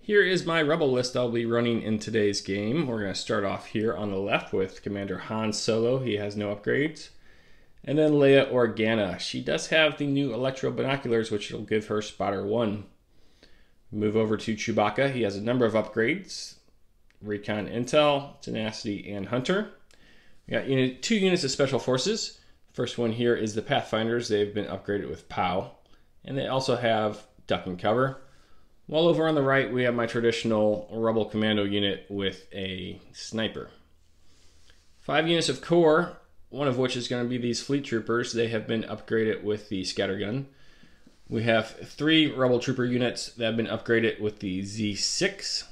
Here is my Rebel list I'll be running in today's game. We're going to start off here on the left with Commander Han Solo. He has no upgrades. And then Leia Organa. She does have the new Electro Binoculars, which will give her Spotter 1. Move over to Chewbacca. He has a number of upgrades. Recon Intel, Tenacity, and Hunter. We got 2 units of Special Forces. First one here is the Pathfinders. They've been upgraded with POW. And they also have Duck and Cover. While over on the right, we have my traditional Rebel Commando unit with a Sniper. 5 units of Core, one of which is going to be these Fleet Troopers. They have been upgraded with the Scattergun. We have 3 Rebel Trooper units that have been upgraded with the Z6.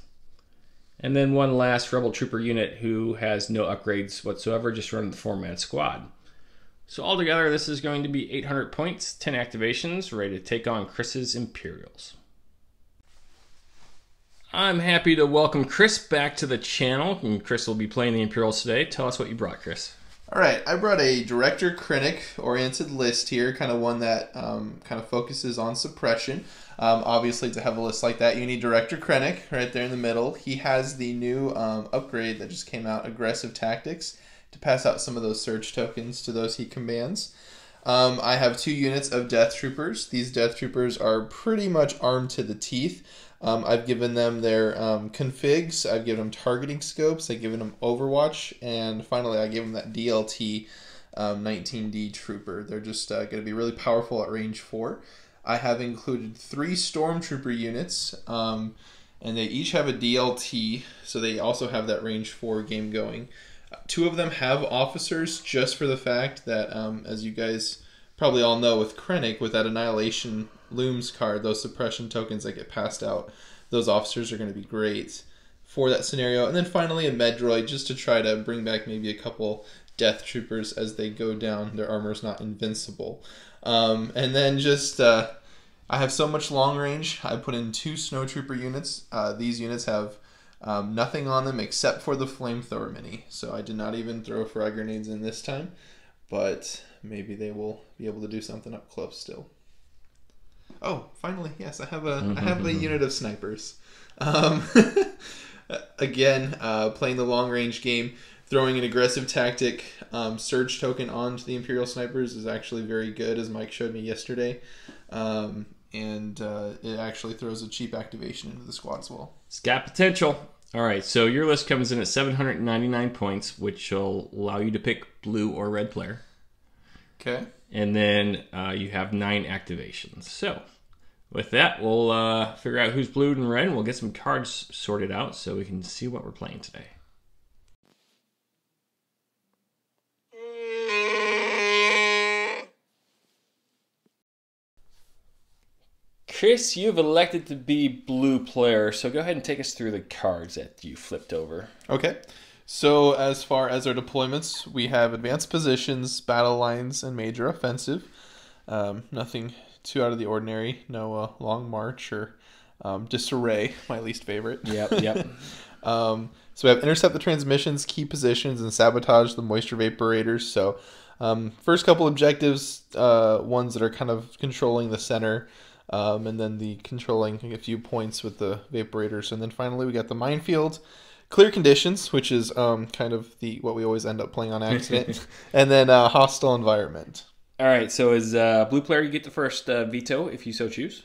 And then one last Rebel Trooper unit who has no upgrades whatsoever, just running the 4-man squad. So altogether, this is going to be 800 points, 10 activations, ready to take on Chris's Imperials. I'm happy to welcome Chris back to the channel, and Chris will be playing the Imperials today. Tell us what you brought, Chris. All right, I brought a Director Krennic oriented list here, kind of one that kind of focuses on suppression. Obviously, to have a list like that, you need Director Krennic right there in the middle. He has the new upgrade that just came out, Aggressive Tactics, to pass out some of those surge tokens to those he commands. I have 2 units of Death Troopers. These Death Troopers are pretty much armed to the teeth. I've given them their configs, I've given them targeting scopes, I've given them Overwatch, and finally I gave them that DLT 19D Trooper. They're just going to be really powerful at range 4. I have included 3 Stormtrooper units, and they each have a DLT, so they also have that range 4 game going. 2 of them have officers, just for the fact that, as you guys probably all know with Krennic, with that Annihilation Looms card, those suppression tokens that get passed out, those officers are going to be great for that scenario. And then finally a Medroid, just to try to bring back maybe a couple Death Troopers as they go down. Their armor's not invincible. And then just, I have so much long range. I put in 2 Snowtrooper units. These units have nothing on them except for the Flamethrower Mini. So I did not even throw frag grenades in this time, but maybe they will be able to do something up close still. Oh, finally, yes, I have a unit of snipers. Again, playing the long range game, throwing an aggressive tactic surge token onto the Imperial snipers is actually very good, as Mike showed me yesterday. And it actually throws a cheap activation into the squad as well. It's got potential. All right, so your list comes in at 799 points, which will allow you to pick blue or red player. Okay. And then you have 9 activations. So with that, we'll figure out who's blue and red, and we'll get some cards sorted out so we can see what we're playing today. Chris, you've elected to be blue player, so go ahead and take us through the cards that you flipped over. Okay. So as far as our deployments, we have advanced positions, battle lines, and major offensive. Nothing too out of the ordinary. No long march or disarray, my least favorite. Yep. So we have intercept the transmissions, key positions, and sabotage the moisture vaporators. So first couple objectives, ones that are kind of controlling the center, and then the controlling a few points with the vaporators. And then finally we got the minefield. Clear conditions, which is kind of what we always end up playing on accident, and then hostile environment. All right, so as blue player, you get the first veto if you so choose.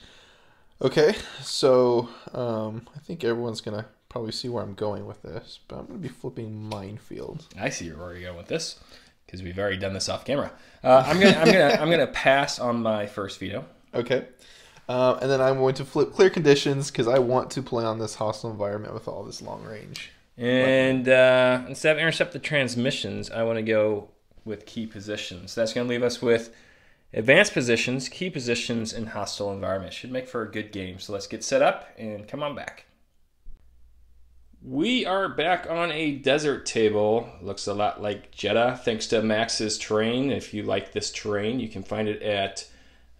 Okay, so I think everyone's gonna probably see where I'm going with this, but I'm gonna be flipping minefield. I see where you're going with this because we've already done this off camera. I'm gonna pass on my first veto. Okay. And then I'm going to flip clear conditions because I want to play on this hostile environment with all this long range. And instead of intercept the transmissions, I want to go with key positions. That's going to leave us with advanced positions, key positions, and hostile environment. Should make for a good game. So let's get set up and come on back. We are back on a desert table. Looks a lot like Jeddah, thanks to Max's terrain. If you like this terrain, you can find it at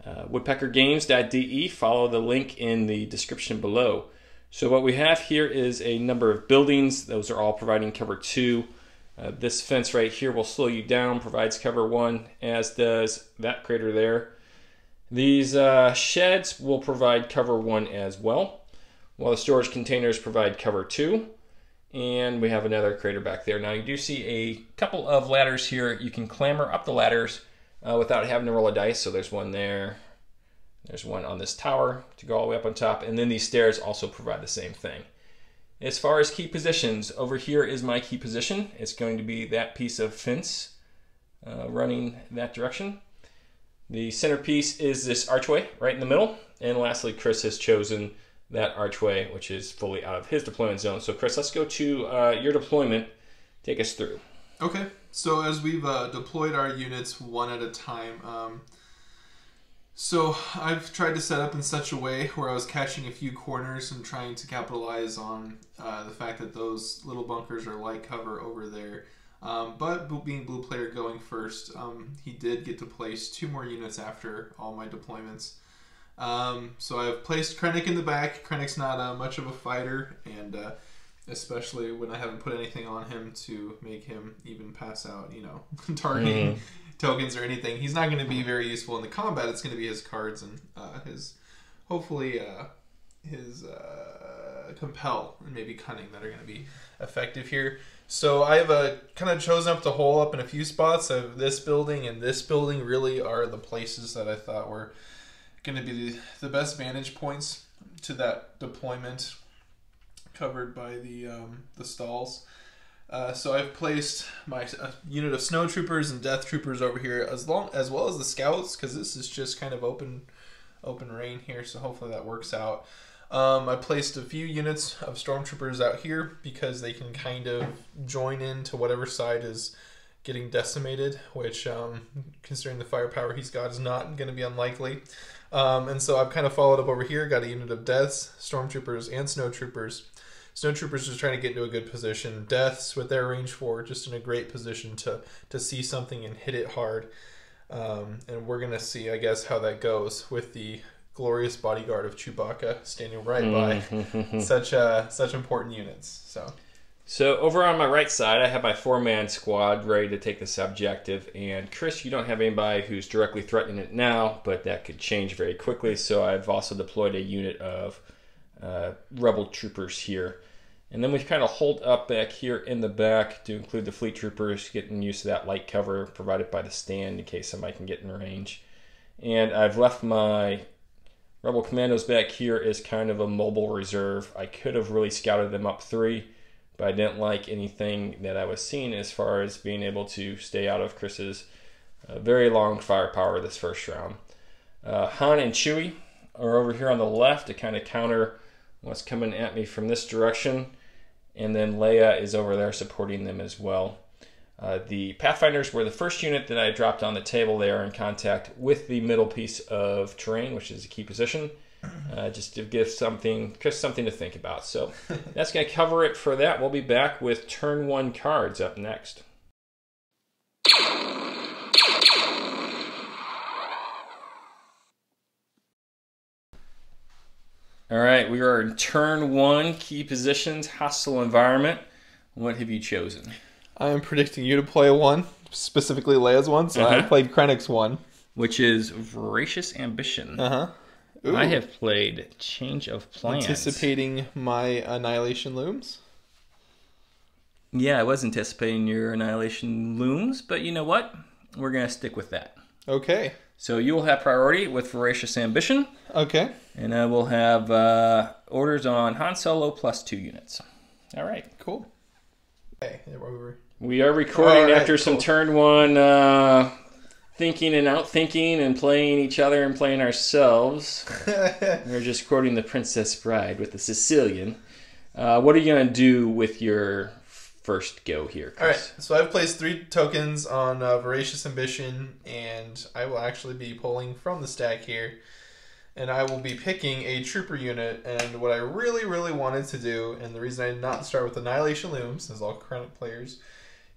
woodpeckergames.de. Follow the link in the description below. So what we have here is a number of buildings. Those are all providing cover 2. This fence right here will slow you down, provides cover 1, as does that crater there. These sheds will provide cover 1 as well. while the storage containers provide cover 2. And we have another crater back there. Now you do see a couple of ladders here. You can clamber up the ladders without having to roll a dice. So there's one there. There's one on this tower to go all the way up on top. And then these stairs also provide the same thing. As far as key positions, over here is my key position. It's going to be that piece of fence running that direction. The centerpiece is this archway right in the middle. And lastly, Chris has chosen that archway, which is fully out of his deployment zone. So Chris, let's go to your deployment. Take us through. Okay, so as we've deployed our units one at a time, so I've tried to set up in such a way where I was catching a few corners and trying to capitalize on the fact that those little bunkers are light cover over there. But being blue player going first, he did get to place 2 more units after all my deployments. So I've placed Krennic in the back. Krennic's not much of a fighter, and especially when I haven't put anything on him to make him even pass out, you know, targeting tokens or anything. He's not going to be very useful in the combat. It's going to be his cards and his, hopefully, his compel and maybe cunning that are going to be effective here. So I've kind of chosen up the hole up in a few spots. This building and this building really are the places that I thought were going to be the best vantage points to that deployment covered by the stalls. So I've placed my unit of snow troopers and death troopers over here, as well as the scouts, because this is just kind of open rain here, so hopefully that works out. I placed a few units of stormtroopers out here because they can kind of join into whatever side is getting decimated, which considering the firepower he's got is not going to be unlikely. And so I've kind of followed up over here, got a unit of deaths, stormtroopers, and snowtroopers. Snowtroopers just trying to get into a good position. Deaths with their range 4 just in a great position to see something and hit it hard. And we're going to see, I guess, how that goes with the glorious bodyguard of Chewbacca standing right by such important units. So over on my right side, I have my 4-man squad ready to take this objective. And Chris, you don't have anybody who's directly threatening it now, but that could change very quickly. So I've also deployed a unit of rebel troopers here. And then we've kind of holed up back here in the back to include the fleet troopers, getting used to that light cover provided by the stand in case somebody can get in range. And I've left my rebel commandos back here as kind of a mobile reserve. I could have really scouted them up 3, but I didn't like anything that I was seeing as far as being able to stay out of Chris's very long firepower this first round. Han and Chewie are over here on the left to kind of counter what's coming at me from this direction. And then Leia is over there supporting them as well. The Pathfinders were the first unit that I dropped on the table. They are in contact with the middle piece of terrain, which is a key position, just to give Chris something to think about. So that's going to cover it for that. We'll be back with turn 1 cards up next. All right, we are in turn 1, key positions, hostile environment. What have you chosen? I am predicting you to play 1, specifically Leia's 1, so I played Krennic's 1. Which is Voracious Ambition. Ooh. I have played Change of Plans. Anticipating my Annihilation Looms? Yeah, I was anticipating your Annihilation Looms, but you know what? We're going to stick with that. Okay. So you will have priority with Voracious Ambition. Okay. And I will have orders on Han Solo plus 2 units. All right. Cool. Okay. We are recording after some turn 1 thinking and outthinking and playing each other and playing ourselves. We're just quoting The Princess Bride with the Sicilian. What are you going to do with your first go here, Chris? All right, so I've placed 3 tokens on Voracious Ambition, and I will actually be pulling from the stack here, and I will be picking a trooper unit. And what I really, really wanted to do, and the reason I did not start with Annihilation Looms, as all Krennic players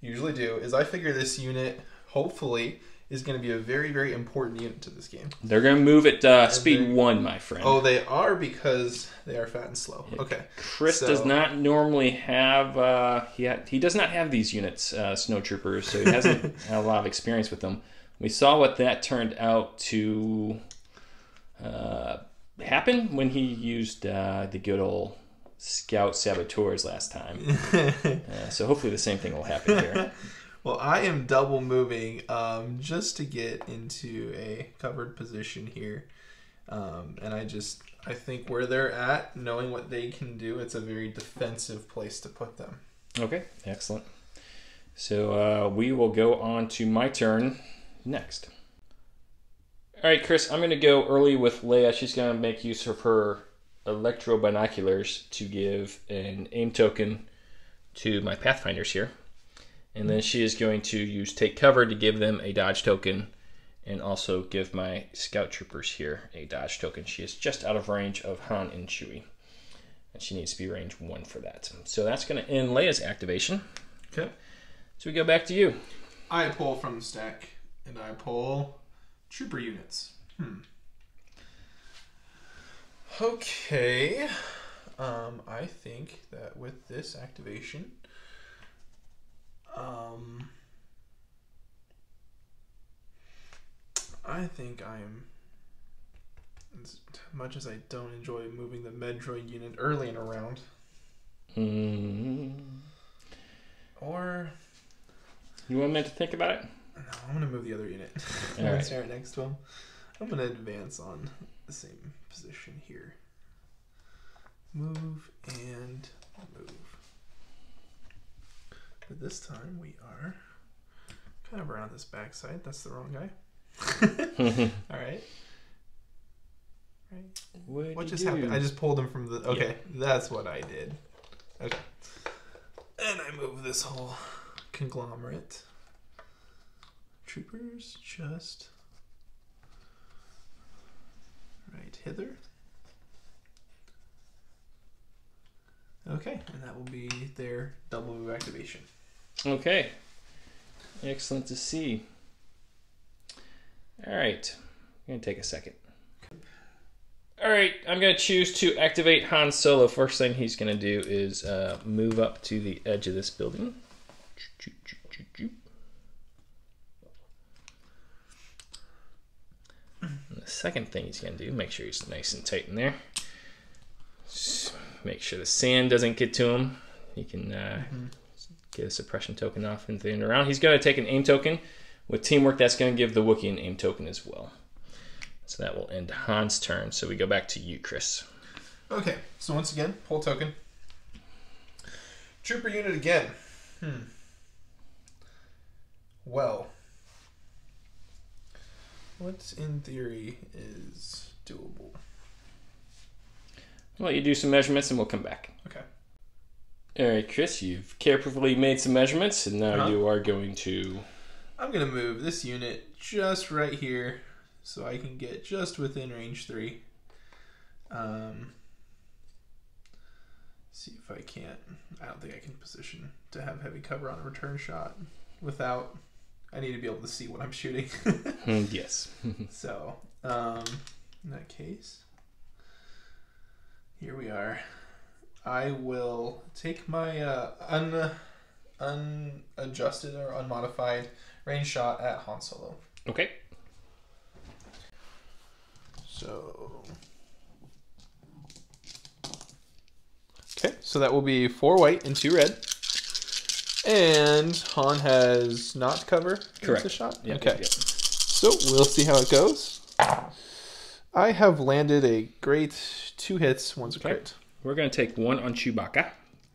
usually do, is I figure this unit, hopefully, is going to be a very, very important unit to this game. They're going to move at speed 1, my friend. Oh, they are, because they are fat and slow. Yeah. Okay. Chris does not normally have... he does not have these units, snowtroopers, so he hasn't had a lot of experience with them. We saw what that turned out to happen when he used the good old Scout Saboteurs last time. So hopefully the same thing will happen here. Well, I am double moving just to get into a covered position here. And I think where they're at, knowing what they can do, it's a very defensive place to put them. Okay, excellent. So we will go on to my turn next. All right, Chris, I'm going to go early with Leia. She's going to make use of her electro binoculars to give an aim token to my Pathfinders here. And then she is going to use Take Cover to give them a dodge token and also give my Scout Troopers here a dodge token. She is just out of range of Han and Chewie. And she needs to be range 1 for that. So that's going to end Leia's activation. Okay. So we go back to you. I pull from the stack, and I pull trooper units. Okay. I think that with this activation, I think I'm, as much as I don't enjoy moving the Medroid unit early in a round, or... You want me to think about it? No, I'm going to move the other unit. All right. Start next to him. I'm going to advance on the same position here. Move and move. But this time we are kind of around this backside. That's the wrong guy. All right. What just happened? I just pulled him from the... Okay, that's what I did. Okay. And I move this whole conglomerate. Troopers just right hither. Okay, and that will be their double move activation. Okay. Excellent to see. All right. I'm going to take a second. All right, I'm going to choose to activate Han Solo. First thing he's going to do is move up to the edge of this building. And the second thing he's going to do, make sure he's nice and tight in there. Just make sure the sand doesn't get to him. He can get a suppression token off and the end around. He's going to take an aim token. With teamwork, that's going to give the Wookiee an aim token as well. So that will end Han's turn. So we go back to you, Chris. Okay, so once again, pull token. Trooper unit again. Well, what in theory is doable? Well, you do some measurements and we'll come back. Okay. All right, Chris, you've carefully made some measurements and now you are going to... I'm going to move this unit just right here so I can get just within range 3. See if I can't... I don't think I can position to have heavy cover on a return shot without... I need to be able to see what I'm shooting. Yes. So, in that case, here we are. I will take my unadjusted or unmodified range shot at Han Solo. Okay. So, okay, so that will be 4 white and 2 red. And Han has not cover. Correct. The shot. Yep, okay. yep. So we'll see how it goes. I have landed a great 2 hits, 1's a crit. We're going to take 1 on Chewbacca.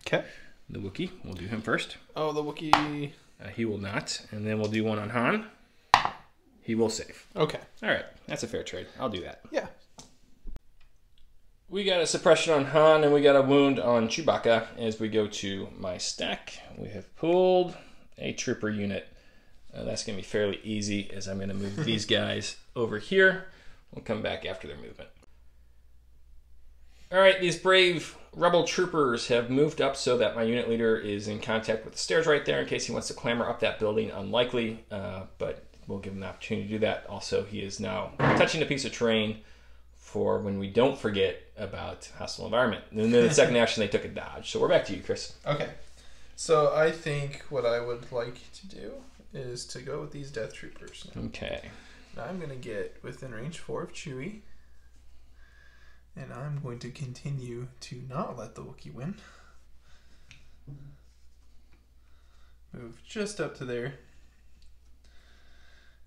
Okay. The Wookiee. We'll do him first. Oh, the Wookiee. He will not. And then we'll do 1 on Han. He will save. Okay. All right. That's a fair trade. I'll do that. Yeah. We got a suppression on Han and we got a wound on Chewbacca. As we go to my stack, we have pulled a trooper unit. That's going to be fairly easy as I'm going to move these guys over here. We'll come back after their movement. All right, these brave rebel troopers have moved up so that my unit leader is in contact with the stairs right there in case he wants to clamber up that building. Unlikely, but we'll give him the opportunity to do that. Also, he is now touching a piece of terrain for when we don't forget about hostile environment. And then the second action, they took a dodge. So we're back to you, Chris. Okay. So I think what I would like to do is to go with these death troopers. Okay. Now I'm going to get within range 4 of Chewie. And I'm going to continue to not let the Wookiee win. Move just up to there.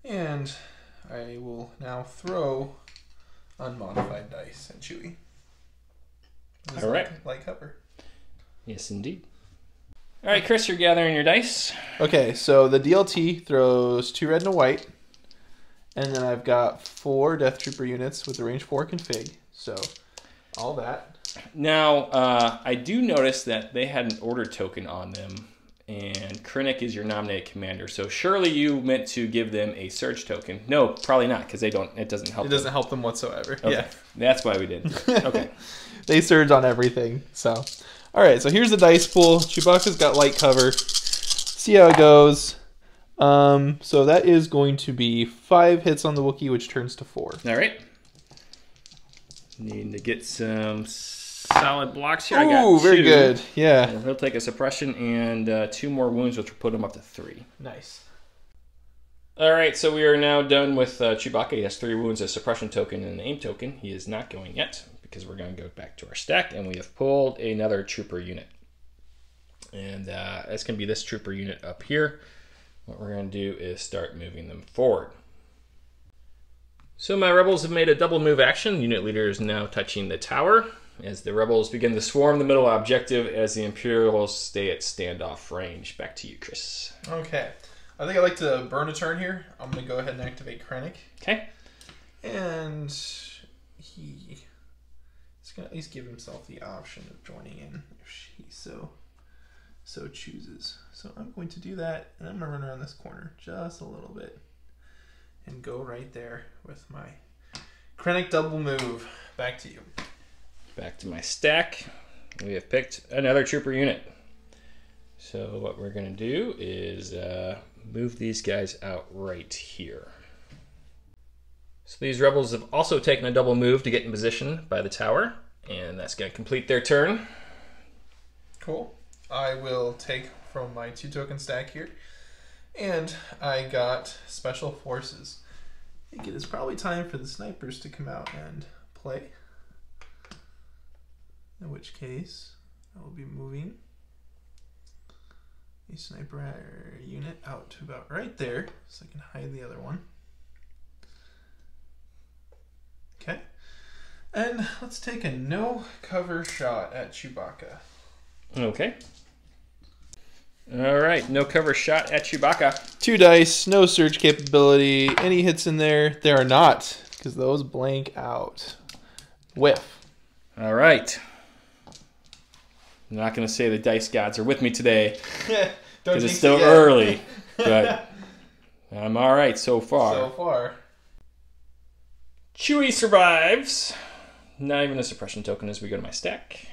And I will now throw unmodified dice at Chewie. All right. Light cover. Yes, indeed. All right, Chris, you're gathering your dice. Okay, so the DLT throws 2 red and a white. And then I've got 4 Death Trooper units with the range 4 config. So, all that. Now, I do notice that they had an order token on them, and Krennic is your nominated commander. So surely you meant to give them a surge token. No, probably not, because they don't. It doesn't help. It doesn't help them whatsoever. Okay. Yeah, that's why we did. Okay, they surge on everything. So, all right. So here's the dice pool. Chewbacca's got light cover. See how it goes. So that is going to be 5 hits on the Wookiee, which turns to 4. All right. Need to get some solid blocks here. Ooh, I got 2. very good. Yeah. And he'll take a suppression and 2 more wounds, which will put him up to 3. Nice. All right, so we are now done with Chewbacca. He has 3 wounds, a suppression token, and an aim token. He is not going yet because we're going to go back to our stack, and we have pulled another trooper unit. And that's going to be this trooper unit up here. What we're going to do is start moving them forward. So my rebels have made a double move action. Unit leader is now touching the tower as the rebels begin to swarm the middle objective as the Imperials stay at standoff range. Back to you, Chris. Okay. I think I'd like to burn a turn here. I'm going to go ahead and activate Krennic. Okay. And he's going to at least give himself the option of joining in if he so chooses. So I'm going to do that, and I'm going to run around this corner just a little bit and go right there with my Krennic double move. Back to you. Back to my stack. We have picked another trooper unit. So what we're going to do is move these guys out right here. So these rebels have also taken a double move to get in position by the tower, and that's going to complete their turn. Cool. I will take from my 2 token stack here, and I got Special Forces. I think it is probably time for the snipers to come out and play, in which case I will be moving a sniper unit out to about right there so I can hide the other one. Okay, and let's take a no cover shot at Chewbacca. Okay. All right, no cover shot at Chewbacca. 2 dice, no surge capability. Any hits in there? There are not, because those blank out. Whiff. All right. I'm not going to say the dice gods are with me today because it's still early, but I'm all right so far. So far. Chewie survives. Not even a suppression token as we go to my stack.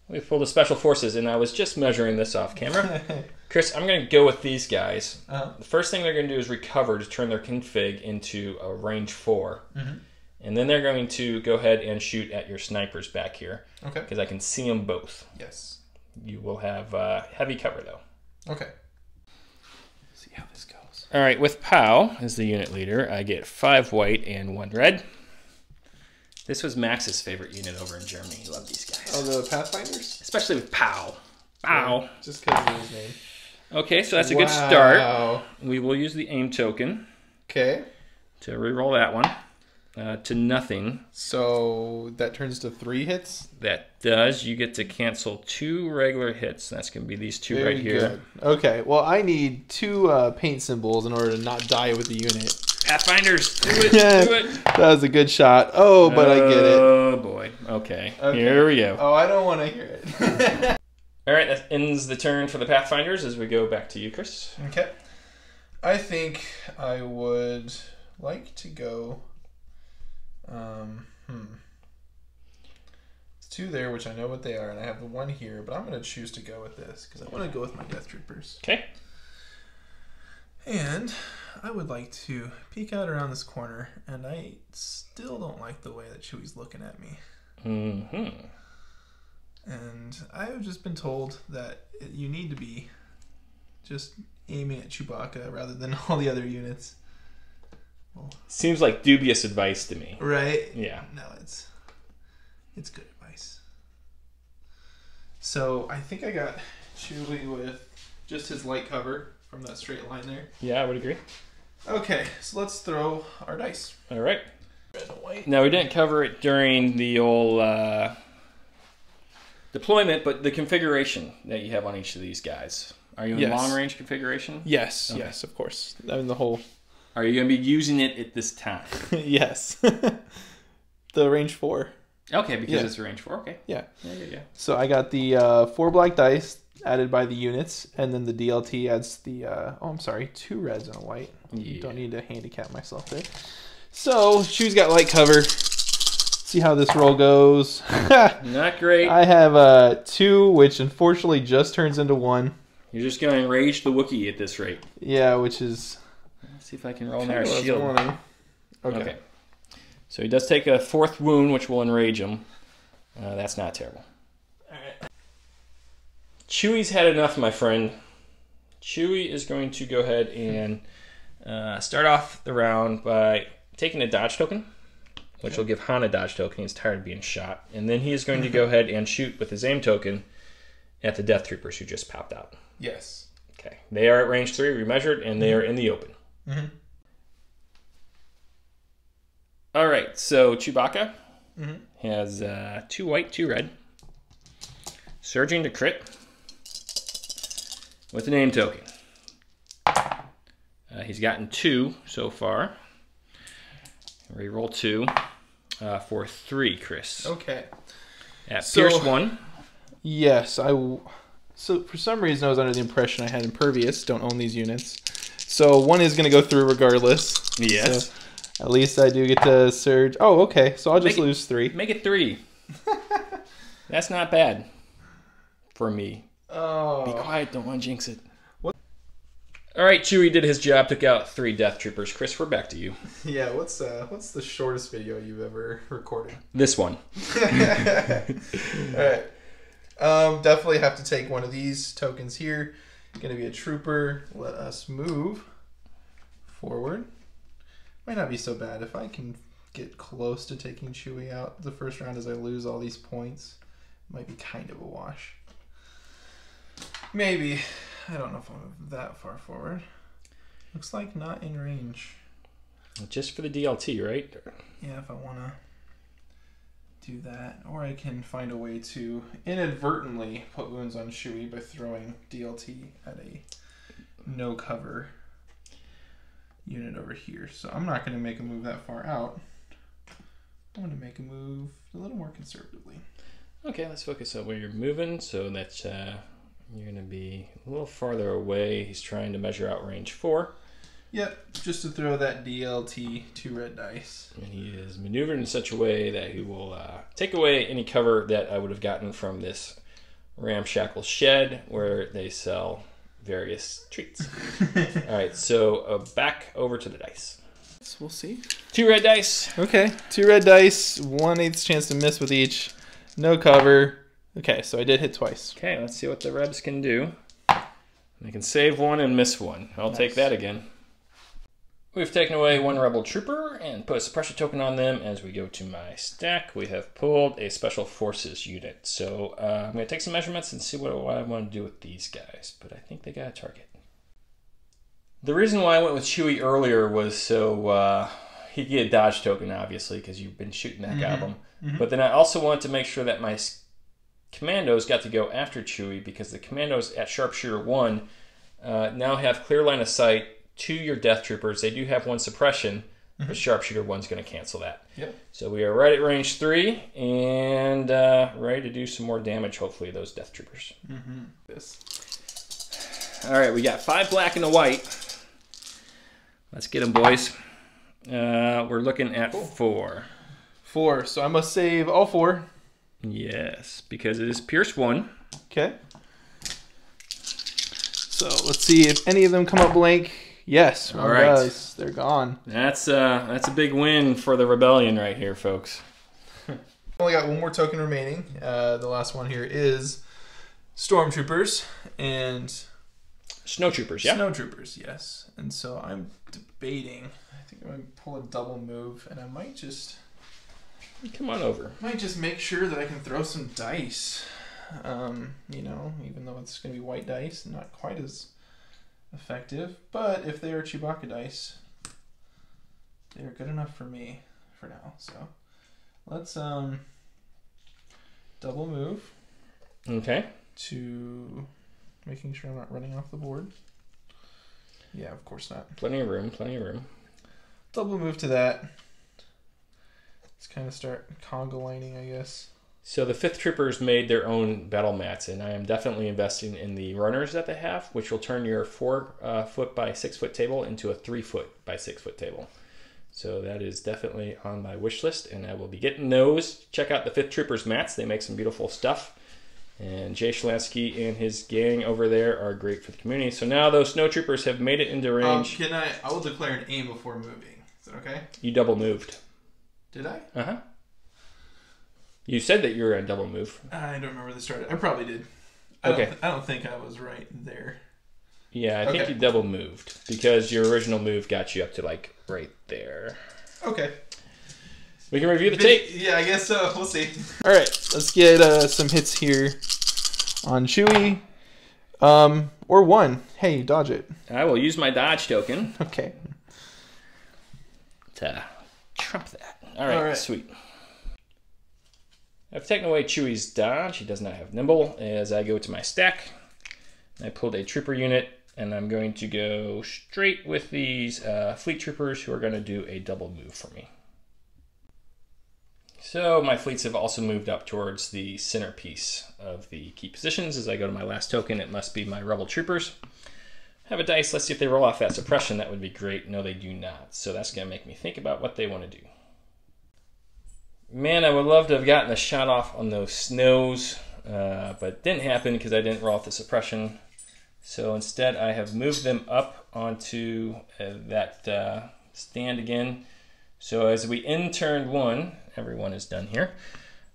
We pulled the Special Forces, and I was just measuring this off camera. Chris, I'm going to go with these guys. The first thing they're going to do is recover to turn their config into a range 4. Mm-hmm. And then they're going to go ahead and shoot at your snipers back here. Okay. Because I can see them both. Yes. You will have heavy cover, though. Okay. See how this goes. All right, with Pow as the unit leader, I get 5 white and 1 red. This was Max's favorite unit over in Germany. He loved these guys. Oh, the Pathfinders? Especially with Pow. Pow. Yeah, just because of his name. Okay, so that's a good start. We will use the aim token. Okay. To reroll that one. To nothing. So that turns to 3 hits? That does. You get to cancel 2 regular hits. That's going to be these 2 right here. Good. Okay, well, I need 2 paint symbols in order to not die with the unit. Pathfinders, do it, do it. That was a good shot. Oh, but I get it. Oh, boy. Okay, here we go. Oh, I don't want to hear it. All right, that ends the turn for the Pathfinders as we go back to you, Chris. Okay. I think I would like to go... It's 2 there, which I know what they are, and I have the 1 here, but I'm going to choose to go with this because I want to go with my Death Troopers. Okay. And I would like to peek out around this corner, and I still don't like the way that Chewie's looking at me. Mm-hmm. And I've just been told that you need to be just aiming at Chewbacca rather than all the other units. Well, seems like dubious advice to me. Right? Yeah. No, it's... It's good advice. So I think I got Chewie with just his light cover from that straight line there. Yeah, I would agree. Okay, so let's throw our dice. All right. Red and white. Now, we didn't cover it during the old deployment, but the configuration that you have on each of these guys. Are you in long-range configuration? Yes, okay. Yes, of course. I mean, the whole... Are you going to be using it at this time? Yes. The range 4. Okay, because it's range 4. Okay. Yeah. Yeah. So I got the 4 black dice added by the units, and then the DLT adds the... 2 reds and a white. Yeah. Don't need to handicap myself there. So, Chewie's got light cover. See how this roll goes. Not great. I have 2, which unfortunately just turns into 1. You're just going to enrage the Wookiee at this rate. Yeah, which is... Let's see if I can roll there a shield. Okay. So he does take a 4th wound, which will enrage him. That's not terrible. All right. Chewie's had enough, my friend. Chewie is going to go ahead and start off the round by taking a dodge token, which will give Han a dodge token. He's tired of being shot. And then he is going to go ahead and shoot with his aim token at the Death Troopers who just popped out. Yes. Okay. They are at range 3, remeasured, and they are in the open. Mm-hmm. All right, so Chewbacca has 2 white, 2 red. Surging to crit with an aim token. He's gotten 2 so far. Reroll 2 for 3, Chris. Okay. At Pierce 1. Yes, so for some reason I was under the impression I had Impervious. Don't own these units. So 1 is going to go through regardless. Yes. So at least I do get to surge. Oh, okay. So I'll just lose 3. Make it 3. That's not bad for me. Oh. Be quiet. Don't want to jinx it. What? All right, Chewie did his job. Took out 3 Death Troopers. Chris, we're back to you. Yeah. What's the shortest video you've ever recorded? This one. All right. Definitely have to take one of these tokens here. Going to be a trooper. Let us move forward. Might not be so bad if I can get close to taking Chewie out the first round as I lose all these points. Might be kind of a wash. Maybe. I don't know if I'm that far forward. Looks like not in range. Just for the DLT, right? Yeah, if I want to do that. Or I can find a way to inadvertently put wounds on Chewie by throwing DLT at a no cover unit over here. So I'm not going to make a move that far out. I'm going to make a move a little more conservatively. Okay, let's focus on where you're moving so that you're going to be a little farther away. He's trying to measure out range 4. Yep, just to throw that DLT 2 red dice. And he is maneuvered in such a way that he will take away any cover that I would have gotten from this ramshackle shed where they sell various treats. All right, so back over to the dice. So we'll see. 2 red dice. Okay, 2 red dice, 1/8 chance to miss with each. No cover. Okay, so I did hit twice. Okay, let's see what the Rebs can do. They can save 1 and miss 1. I'll take that again. We've taken away 1 Rebel Trooper and put a suppression token on them. As we go to my stack, we have pulled a Special Forces unit. So I'm going to take some measurements and see what I want to do with these guys. But I think they got a target. The reason why I went with Chewie earlier was so he could get a dodge token, obviously, because you've been shooting the heck out of him. But then I also wanted to make sure that my commandos got to go after Chewie, because the commandos at Sharpshooter 1 now have clear line of sight to your Death Troopers. They do have 1 suppression, but Sharpshooter 1's going to cancel that. Yep. So we are right at range 3 and ready to do some more damage, hopefully, to those Death Troopers. All right, we got 5 black and a white. Let's get them, boys. We're looking at 4. 4, so I must save all 4. Yes, because it is Pierce 1. Okay. So let's see if any of them come up blank. Yes, all right. Does. They're gone. That's a big win for the rebellion right here, folks. Only got 1 more token remaining. The last one here is Stormtroopers and Snowtroopers. Yeah. Snowtroopers, yes. And so I'm debating. I think I'm going to pull a double move, and I might just Come on over. Might just make sure that I can throw some dice. You know, even though it's going to be white dice, not quite as effective. But if they are Chewbacca dice, they are good enough for me for now. So let's double move. Okay. To making sure I'm not running off the board. Yeah, of course not. Plenty of room, plenty of room. Double move to that. Let's kind of start conga lining, I guess. So the 5th Troopers made their own battle mats, and I am definitely investing in the runners that they have, which will turn your 4 foot by 6 foot table into a 3 foot by 6 foot table. So that is definitely on my wish list, and I will be getting those. Check out the 5th Troopers mats. They make some beautiful stuff. And Jay Shalansky and his gang over there are great for the community. So now those snow troopers have made it into range. I will declare an aim before moving. Is that okay? You double moved. Did I? Uh-huh. You said that you were a double move. I don't remember the start. I probably did. Okay. I don't think I was right there. Yeah, I think you double moved because your original move got you up to like right there. Okay. We can review the tape. Yeah, I guess so. We'll see. All right, let's get some hits here on Chewie. Or one. Hey, dodge it. I will use my dodge token. Okay. To trump that. All right, sweet. I've taken away Chewie's dodge. He does not have nimble. As I go to my stack, I pulled a trooper unit, and I'm going to go straight with these fleet troopers who are going to do a double move for me. So my fleets have also moved up towards the centerpiece of the key positions. As I go to my last token, it must be my rebel troopers. Have a dice. Let's see if they roll off that suppression. That would be great. No, they do not. So that's going to make me think about what they want to do. Man, I would love to have gotten a shot off on those snows, but it didn't happen because I didn't roll off the suppression. So instead, I have moved them up onto that stand again. So as we end turn 1, everyone is done here.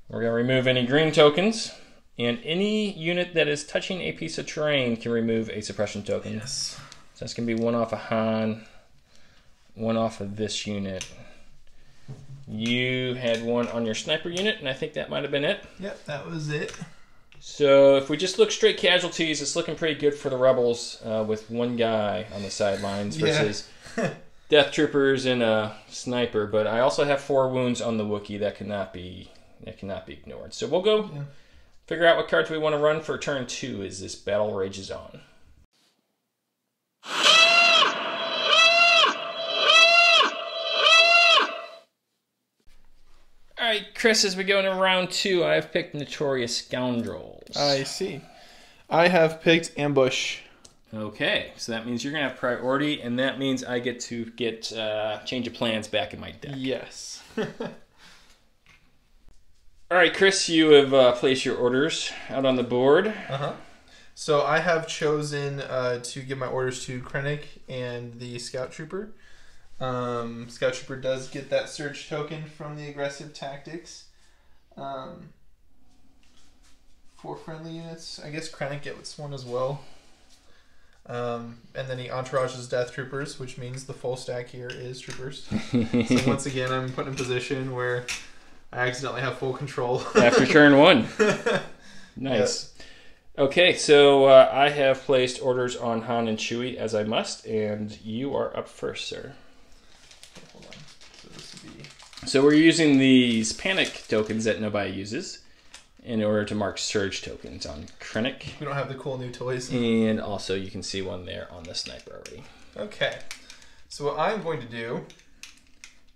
We're going to remove any green tokens, and any unit that is touching a piece of terrain can remove a suppression token. Yes. So that's going to be one off of Han, one off of this unit. You had one on your sniper unit, and I think that might have been it. Yep, that was it. So if we just look straight casualties, it's looking pretty good for the rebels with one guy on the sidelines versus Death Troopers and a sniper. But I also have 4 wounds on the Wookiee that cannot be ignored. So we'll go figure out what cards we want to run for turn 2 as this battle rages on. All right, Chris, as we go into round 2, I've picked Notorious Scoundrels. I see. I have picked Ambush. Okay, so that means you're going to have priority, and that means I get to get Change of Plans back in my deck. Yes. All right, Chris, you have placed your orders out on the board. Uh-huh. So I have chosen to give my orders to Krennic and the Scout Trooper. Scout Trooper does get that surge token from the aggressive tactics. 4 friendly units. I guess Krennic gets one as well. And then he entourages Death Troopers, which means the full stack here is Troopers. So once again, I'm put in a position where I accidentally have full control. After turn 1. Nice. Yep. Okay, so I have placed orders on Han and Chewie as I must, and you are up first, sir. Hold on. So this would be... So we're using these panic tokens that nobody uses in order to mark surge tokens on Krennic. We don't have the cool new toys. And also you can see one there on the sniper already. Okay. So what I'm going to do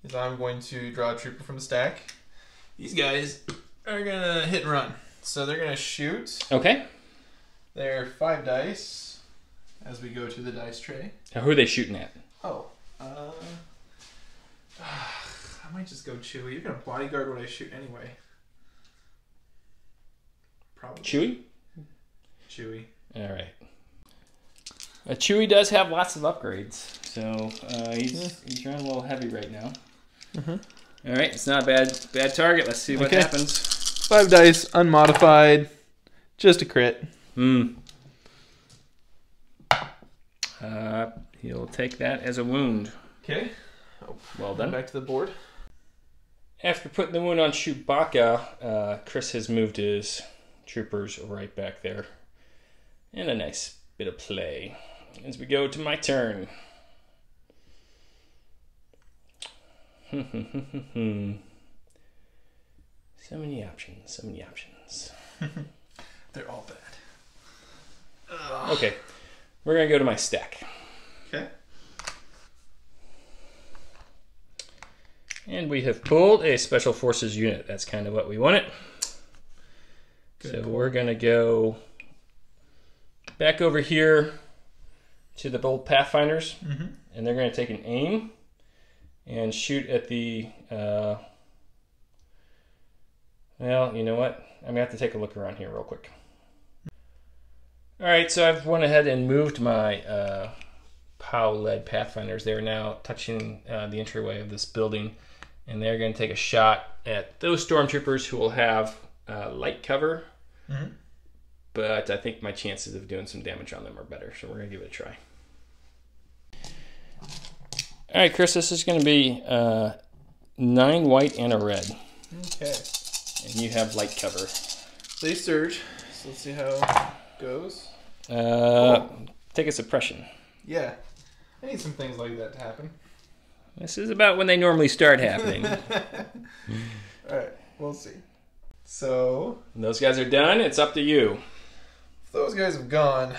is I'm going to draw a trooper from the stack. These guys are going to hit and run. So they're going to shoot. Okay. They're 5 dice as we go to the dice tray. Now, who are they shooting at? Oh. I might just go Chewie. You're going to bodyguard what I shoot anyway. Probably. Chewie? Chewie. All right. Chewie does have lots of upgrades, so he's running a little heavy right now. All right, it's not a bad target. Let's see what happens. 5 dice, unmodified, just a crit. He'll take that as a wound. Okay. Well done. Back to the board. After putting the wound on Chewbacca, Chris has moved his troopers right back there. And a nice bit of play. As we go to my turn. So many options, so many options. They're all bad. Okay, we're going to go to my stack. Okay. And we have pulled a Special Forces unit. That's kind of what we wanted. So we're going to go back over here to the bold Pathfinders. And they're going to take an aim and shoot at the... well, you know what? I'm going to have to take a look around here real quick. Alright, so I've went ahead and moved my POW-led Pathfinders. They're now touching the entryway of this building. And they're going to take a shot at those stormtroopers who will have light cover. But I think my chances of doing some damage on them are better. So we're going to give it a try. Alright, Chris, this is going to be 9 white and a red. Okay. And you have light cover. They surge. So let's see how it goes. Take a suppression. Yeah. I need some things like that to happen. This is about when they normally start happening. Alright, we'll see. So... When those guys are done, it's up to you. If those guys have gone...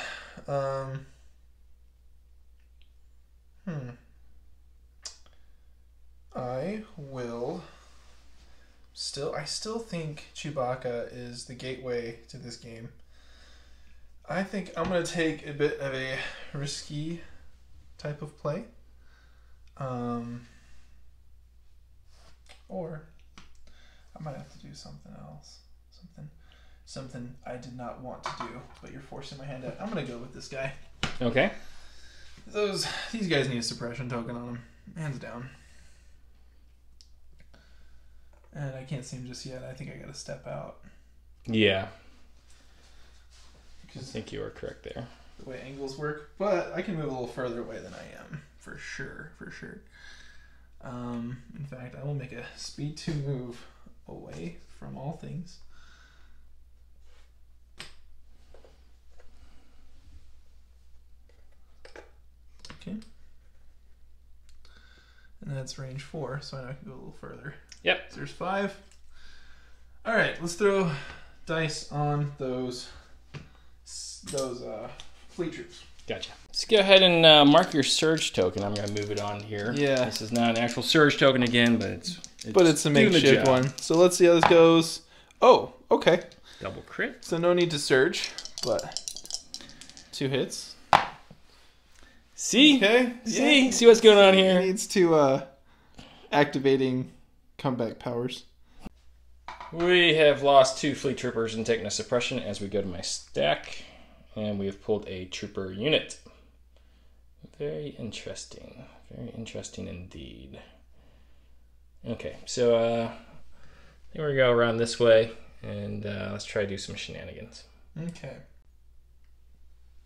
I still think Chewbacca is the gateway to this game. I think I'm going to take a bit of a risky type of play. Or I might have to do something else. Something I did not want to do, but you're forcing my hand out. I'm going to go with this guy. Okay. These guys need a suppression token on them. Hands down. And I can't see him just yet. I think I got to step out. Yeah. I think you are correct there. The way angles work. But I can move a little further away than I am. For sure. In fact, I will make a speed 2 move away from all things. Okay. And that's range 4, so I know I can go a little further. Yep. So there's 5. All right, let's throw dice on those fleet troops. Gotcha. Let's go ahead and mark your surge token. I'm going to move it on here. Yeah. This is not an actual surge token again, but it's a makeshift one. So let's see how this goes. Oh, okay. Double crit. So no need to surge, but 2 hits. See? Okay. See? Yeah. See what's going on here? He needs to activating comeback powers. We have lost 2 fleet troopers and taken a suppression as we go to my stack. And we have pulled a trooper unit. Very interesting. Very interesting indeed. Okay, so I think we're going to go around this way. And let's try to do some shenanigans. Okay.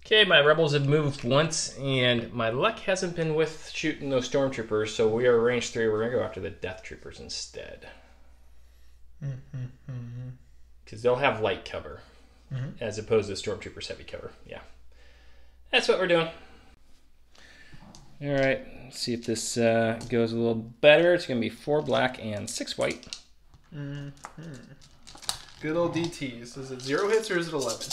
Okay, my rebels have moved once, and my luck hasn't been with shooting those stormtroopers, so we are range 3. We're going to go after the death troopers instead. Because they'll have light cover, as opposed to the stormtroopers' heavy cover. Yeah. That's what we're doing. All right, let's see if this goes a little better. It's going to be 4 black and 6 white. Good old DTs. Is it 0 hits or is it 11?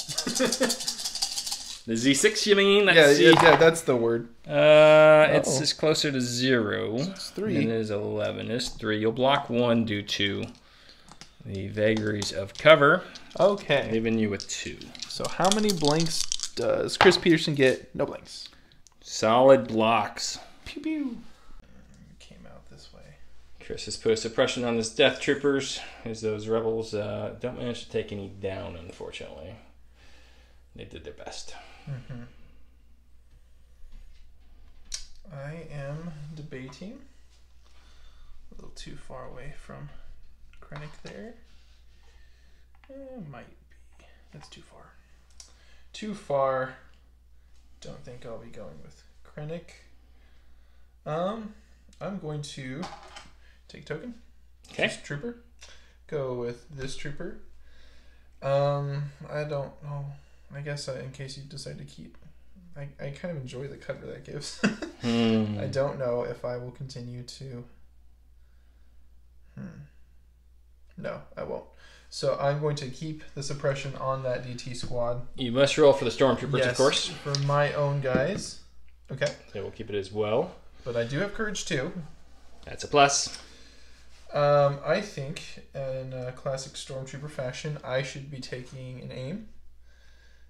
The Z6, you mean? Yeah, that's the word. It's closer to 0. It's 3. And it is 11. It's 3. You'll block 1 due to the vagaries of cover. Okay. Leaving you with 2. So how many blanks does Chris Peterson get? No blanks. Solid blocks. Pew pew. Came out this way. Chris has put a suppression on his death troopers, as those rebels don't manage to take any down, unfortunately. They did their best. I am debating. A little too far away from Krennic there. Might be. That's too far. Too far. Don't think I'll be going with Krennic. I'm going to take a token. Okay. This trooper. Go with this trooper. I don't know. I guess in case you decide to keep, I kind of enjoy the cover that gives. I don't know if I will continue to. No, I won't. So I'm going to keep the suppression on that DT squad. You must roll for the stormtroopers, yes, of course. For my own guys. Okay. So we'll keep it as well. But I do have courage too. That's a plus. I think in classic stormtrooper fashion, I should be taking an aim,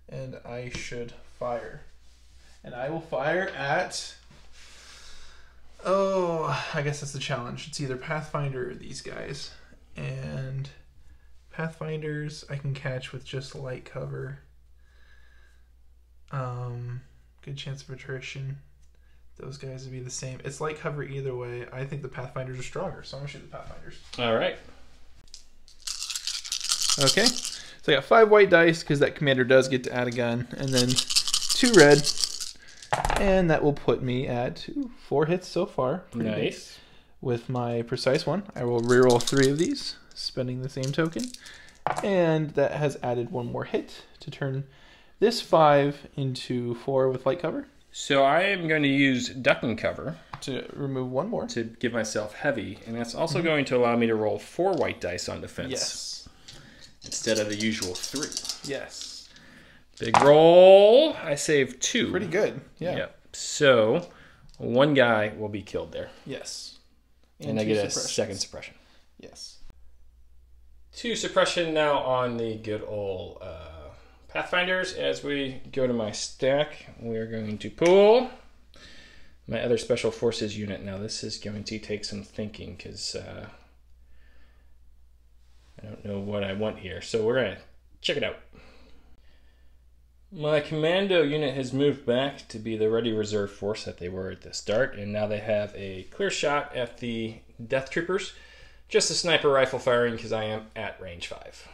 and I should fire, and I will fire at. Oh, I guess that's the challenge. It's either Pathfinder or these guys, and Pathfinders I can catch with just light cover. Good chance of attrition. Those guys would be the same. It's light cover either way. I think the Pathfinders are stronger, so I'm going to shoot the Pathfinders. All right. Okay. So I got 5 white dice because that commander does get to add a gun. And then 2 red. And that will put me at 4 hits so far. Pretty nice. Good. With my precise one, I will reroll 3 of these, spending the same token. And that has added 1 more hit to turn this 5 into 4 with light cover. So I am going to use ducking cover to remove 1 more. To give myself heavy. And that's also going to allow me to roll 4 white dice on defense. Yes. Instead of the usual 3. Yes. Big roll. I save 2. Pretty good. Yeah. Yep. So 1 guy will be killed there. Yes. And I get a second suppression. Yes. 2 suppression now on the good old Pathfinders. As we go to my stack, we are going to pull my other Special Forces unit. Now this is going to take some thinking because I don't know what I want here. So we're going to check it out. My commando unit has moved back to be the ready reserve force that they were at the start, and now they have a clear shot at the Death Troopers. Just a sniper rifle firing because I am at range 5.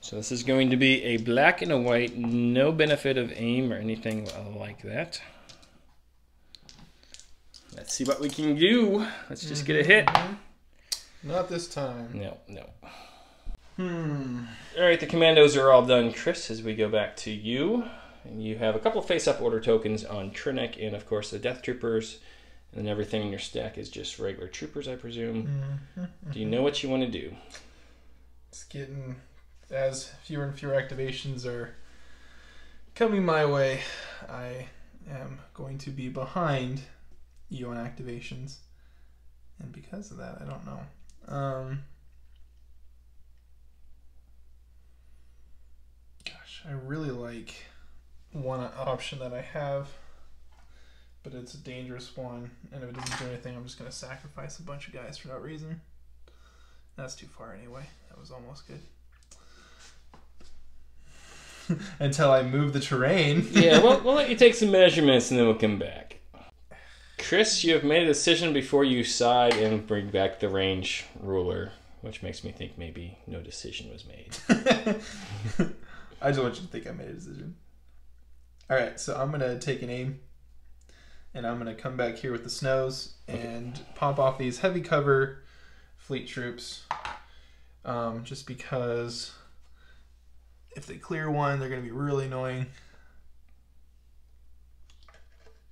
So this is going to be a black and a white, no benefit of aim or anything like that. Let's see what we can do. Let's just get a hit. Not this time. No. All right, the commandos are all done, Chris, as we go back to you. And you have a couple face-up order tokens on Krennic and, of course, the Death Troopers. And then everything in your stack is just regular troopers, I presume. Do you know what you want to do? It's getting... As fewer and fewer activations are coming my way, I am going to be behind you on activations. And because of that, I don't know. Gosh, I really like one option that I have, but it's a dangerous one. And if it doesn't do anything, I'm just going to sacrifice a bunch of guys for no reason. That's too far anyway. That was almost good. Until I move the terrain. Yeah, we'll let you take some measurements and then we'll come back. Chris, you have made a decision before you side and bring back the range ruler, which makes me think maybe no decision was made. I just want you to think I made a decision. Alright, so I'm going to take an aim. And I'm going to come back here with the snows and pop off these heavy cover fleet troops. Just because... if they clear one, they're going to be really annoying.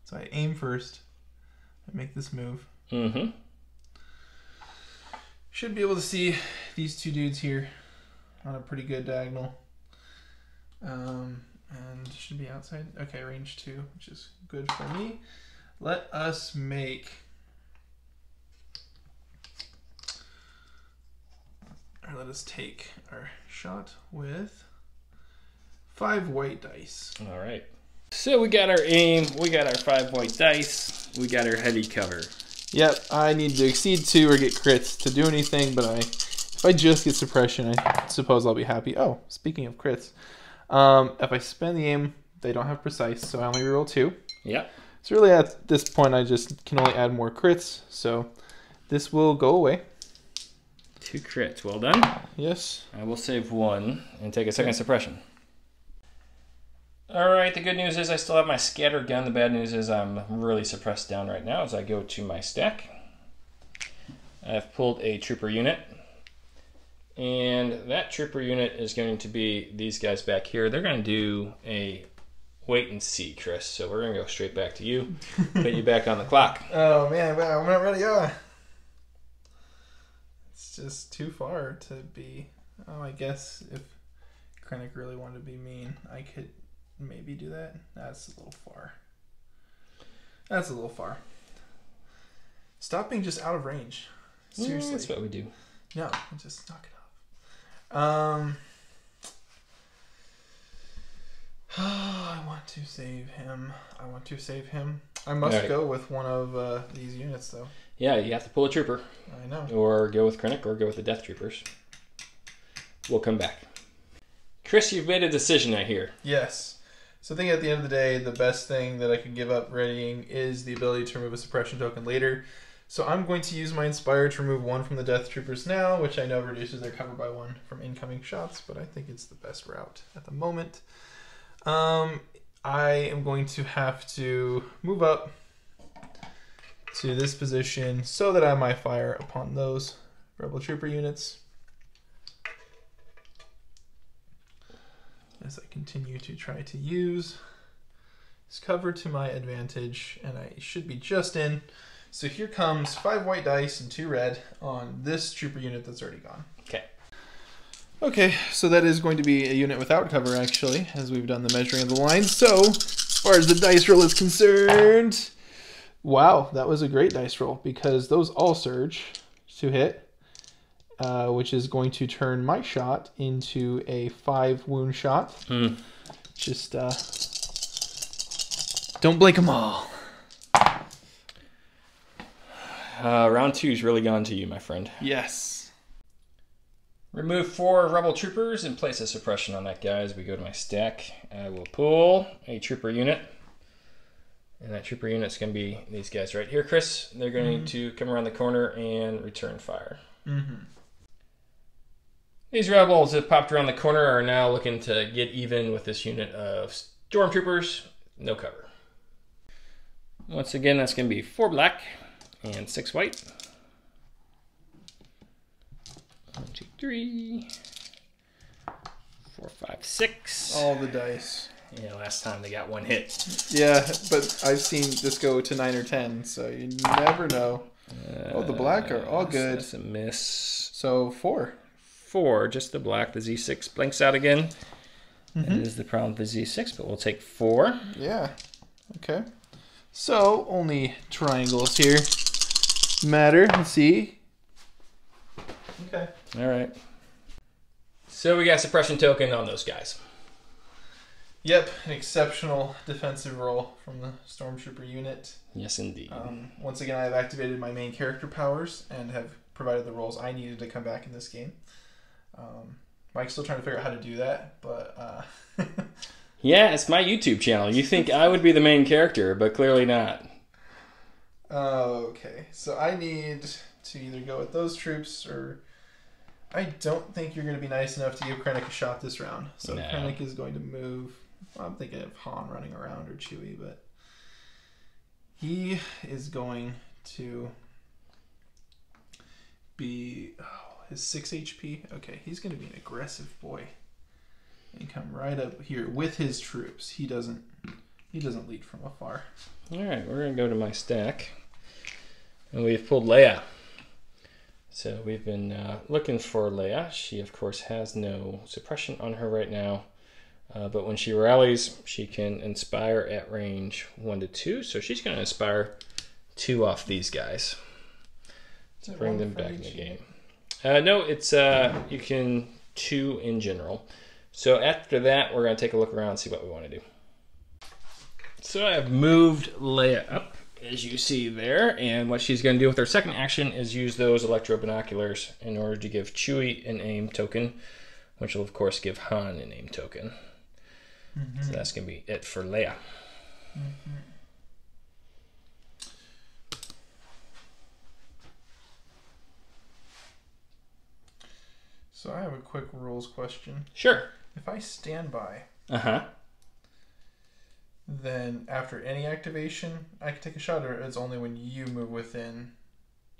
So I aim first. I make this move. Should be able to see these 2 dudes here on a pretty good diagonal. And should be outside. Okay, range 2, which is good for me. Let us make... or let us take our shot with... 5 white dice. All right. So we got our aim, we got our 5 white dice, we got our heavy cover. Yep, I need to exceed 2 or get crits to do anything, but if I just get suppression, I suppose I'll be happy. Oh, speaking of crits, if I spend the aim, they don't have precise, so I only reroll 2. Yeah. So really at this point, I just can only add more crits, so this will go away. 2 crits, well done. Yes. I will save 1 and take a second suppression. Alright, the good news is I still have my scatter gun. The bad news is I'm really suppressed down right now as I go to my stack. I've pulled a trooper unit. And that trooper unit is going to be these guys back here. They're going to do a wait and see, Chris. So we're going to go straight back to you. Put you back on the clock. Oh, man. Wow, I'm not ready. It's just too far to be... Oh, I guess if Krennic really wanted to be mean, I could maybe do that. That's a little far. That's a little far. Stop being just out of range. Seriously. That's what we do. No, just knock it off. I want to save him. I must go with one of these units, though. Yeah, you have to pull a trooper. I know. Or go with Krennic, or go with the Death Troopers. We'll come back. Chris, you've made a decision, I hear. Yes. So I think at the end of the day, the best thing that I can give up readying is the ability to remove a suppression token later. So I'm going to use my Inspire to remove one from the Death Troopers now, which I know reduces their cover by 1 from incoming shots, but I think it's the best route at the moment. I am going to have to move up to this position so that I might fire upon those Rebel Trooper units. As I continue to try to use this cover to my advantage, and I should be just in. So here comes 5 white dice and 2 red on this trooper unit that's already gone. Okay. Okay, so that is going to be a unit without cover, actually, as we've done the measuring of the lines. So, as far as the dice roll is concerned, wow, that was a great dice roll, because those all surge to hit, which is going to turn my shot into a 5 wound shot. Just, don't blink them all. Round 2's really gone to you, my friend. Yes. Remove 4 Rebel Troopers and place a suppression on that guy as we go to my stack. I will pull a trooper unit. And that trooper unit's going to be these guys right here, Chris. They're going to come around the corner and return fire. These rebels that popped around the corner are now looking to get even with this unit of stormtroopers. No cover. Once again, that's going to be 4 black and 6 white. 1, 2, 3, 4, 5, 6. All the dice. Yeah, last time they got 1 hit. Yeah, but I've seen this go to 9 or 10, so you never know. The black are all good. That's a miss. So 4. 4, just the black. The Z6 blinks out again. That is the problem with the Z6, but we'll take 4. Yeah. Okay. So only triangles here matter. Let's see. Okay. All right. So we got suppression token on those guys. Yep, an exceptional defensive roll from the Stormtrooper unit. Yes, indeed. Once again, I have activated my main character powers and have provided the rolls I needed to come back in this game. Mike's still trying to figure out how to do that, but... Yeah, it's my YouTube channel. You think I would be the main character, but clearly not. Okay, so I need to either go with those troops or... I don't think you're going to be nice enough to give Krennic a shot this round. So no. Krennic is going to move... Well, I'm thinking of Han running around or Chewie, but... He is going to be... Oh, his 6 HP? Okay, he's going to be an aggressive boy. And come right up here with his troops. He doesn't lead from afar. Alright, we're going to go to my stack. And we've pulled Leia. So we've been looking for Leia. She, of course, has no suppression on her right now. But when she rallies, she can inspire at range 1 to 2. So she's going to inspire 2 off these guys to bring them back in the game. No, it's you can 2 in general. So after that, we're going to take a look around and see what we want to do. So I have moved Leia up, as you see there, and what she's going to do with her second action is use those electro binoculars in order to give Chewie an aim token, which will of course give Han an aim token. So that's going to be it for Leia. So I have a quick rules question. Sure. If I stand by, then after any activation, I can take a shot, or it's only when you move within?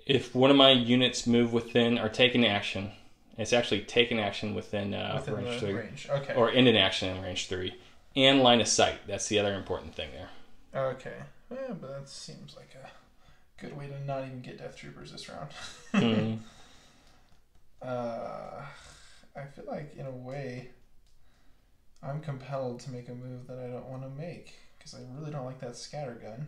If one of my units move within or take an action, it's actually take an action within range 3. Range. Okay. Or end an action in range 3. And line of sight. That's the other important thing there. Okay. Yeah, but that seems like a good way to not even get Death Troopers this round. Mm. I feel like, in a way, I'm compelled to make a move that I don't want to make. Because I really don't like that scattergun.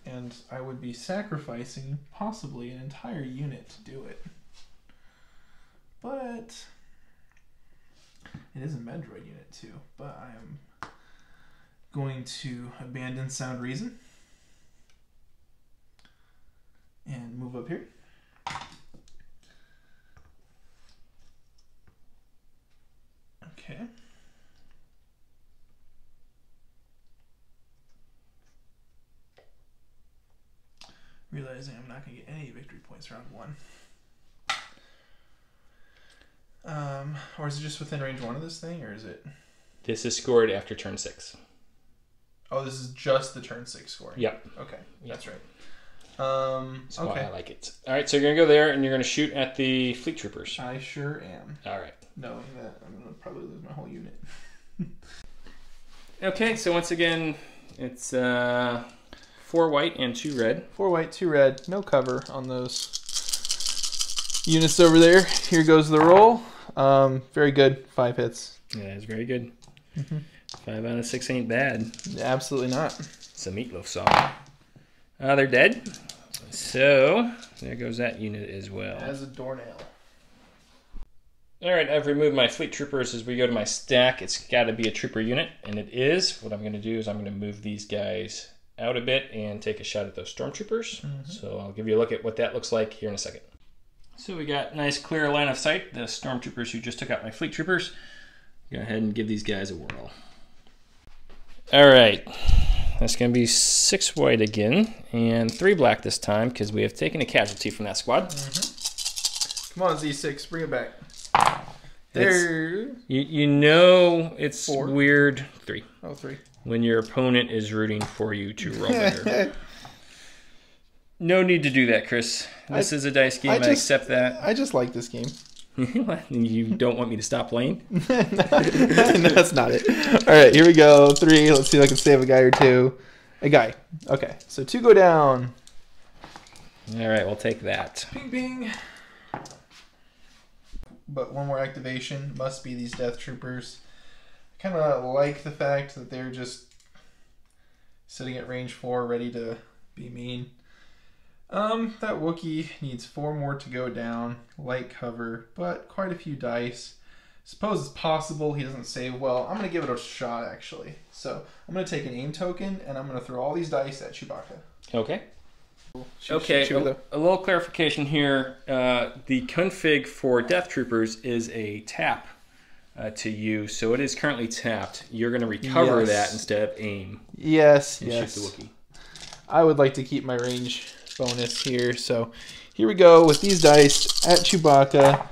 And I would be sacrificing possibly an entire unit to do it. But it is a Medroid unit too. But I am going to abandon sound reason and move up here. Okay. Realizing I'm not going to get any victory points round 1. Or is it just within range 1 of this thing, or is it? This is scored after turn 6. Oh, this is just the turn 6 score. Yep. Okay, that's right. That's okay. why I like it. All right, so you're going to go there, and you're going to shoot at the fleet troopers. I sure am. All right. Knowing that I'm going to probably lose my whole unit. Okay, so once again, it's 4 white and 2 red. 4 white, 2 red. No cover on those units over there. Here goes the roll. Very good. 5 hits. Yeah, it's very good. 5 out of 6 ain't bad. Absolutely not. It's a meatloaf song. They're dead. So there goes that unit as well. As a doornail. All right, I've removed my fleet troopers. As we go to my stack, it's got to be a trooper unit, and it is. What I'm going to do is I'm going to move these guys out a bit and take a shot at those stormtroopers. So I'll give you a look at what that looks like here in a second. So we got nice clear line of sight. The stormtroopers who just took out my fleet troopers. Go ahead and give these guys a whirl. All right, that's going to be 6 white again and 3 black this time because we have taken a casualty from that squad. Come on, Z6, bring it back. There. You know it's 4. weird. 3. Oh, 3. When your opponent is rooting for you to roll better. No need to do that, Chris. This is a dice game. I accept that. I just like this game. You don't want me to stop playing? No, that's not it. All right, here we go. 3. Let's see if I can save a guy or 2. A guy. Okay, so 2 go down. All right, we'll take that. Ping, ping. But one more activation. Must be these Death Troopers. I kind of like the fact that they're just sitting at range 4, ready to be mean. That Wookiee needs 4 more to go down. Light cover, but quite a few dice. Suppose it's possible he doesn't save well. I'm going to give it a shot, actually. So I'm going to take an aim token, and I'm going to throw all these dice at Chewbacca. Okay. Shoot, a little clarification here. The config for Death Troopers is a tap to you, so it is currently tapped. You're going to recover that instead of aim. Yes, and yes. shoot the Wookiee. I would like to keep my range bonus here, so here we go with these dice at Chewbacca.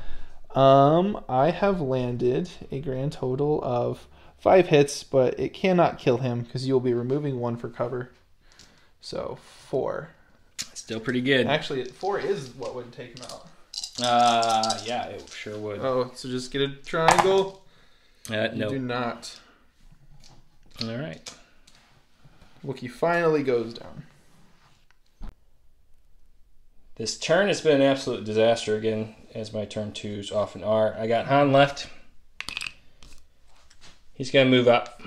I have landed a grand total of 5 hits, but it cannot kill him because you'll be removing 1 for cover. So 4. Still pretty good. Actually, 4 is what would take him out. Yeah, it sure would. Oh, so just get a triangle? No. You do not. All right. Wookiee finally goes down. This turn has been an absolute disaster again, as my turn 2s often are. I got Han left. He's going to move up.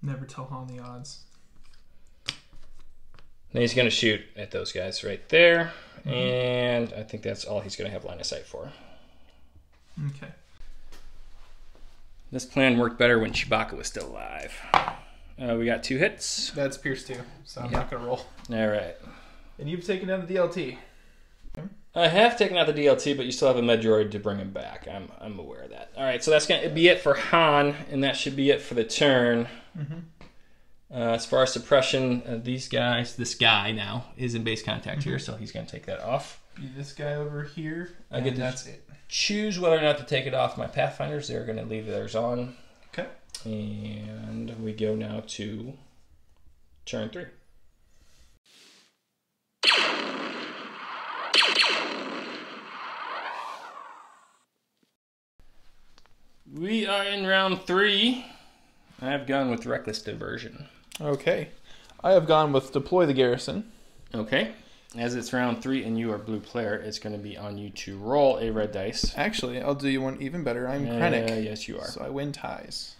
Never tell Han the odds. Then he's going to shoot at those guys right there. And I think that's all he's going to have line of sight for. Okay. This plan worked better when Chewbacca was still alive. We got 2 hits. That's Pierce 2, so I'm not going to roll. All right. And you've taken down the DLT. I have taken out the DLT, but you still have a Medroid to bring him back. I'm aware of that. All right, so that's going to be it for Han, and that should be it for the turn. As far as suppression, this guy now is in base contact here, so he's going to take that off. Be this guy over here, and that's it. Choose whether or not to take it off my Pathfinders. They're going to leave theirs on. Okay. And we go now to turn 3. We are in round 3. I've gone with Reckless Diversion. Okay. I have gone with Deploy the Garrison. Okay. As it's round 3 and you are blue player, it's going to be on you to roll a red dice. Actually, I'll do you one even better. I'm Krennic. Yes, you are. So I win ties.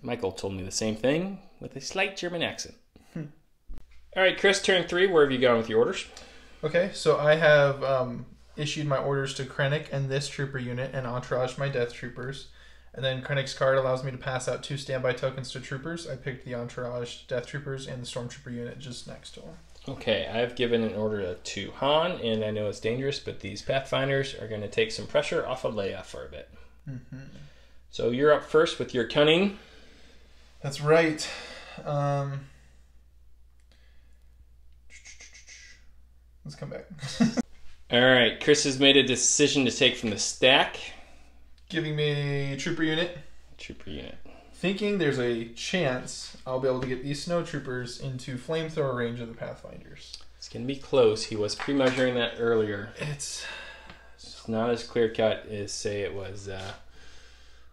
Michael told me the same thing with a slight German accent. All right, Chris, turn 3. Where have you gone with your orders? Okay, so I have issued my orders to Krennic and this trooper unit and entourage my death troopers. And then Krennic's card allows me to pass out 2 standby tokens to troopers. I picked the entourage death troopers and the stormtrooper unit just next to them. Okay, I've given an order to Han, and I know it's dangerous, but these Pathfinders are going to take some pressure off of Leia for a bit. Mm-hmm. So you're up first with your cunning. That's right. Let's come back. All right, Chris has made a decision to take from the stack. Giving me a trooper unit. Trooper unit. Thinking there's a chance I'll be able to get these snow troopers into flamethrower range of the Pathfinders. It's going to be close. He was pre-measuring that earlier. It's not as clear-cut as, say, it was a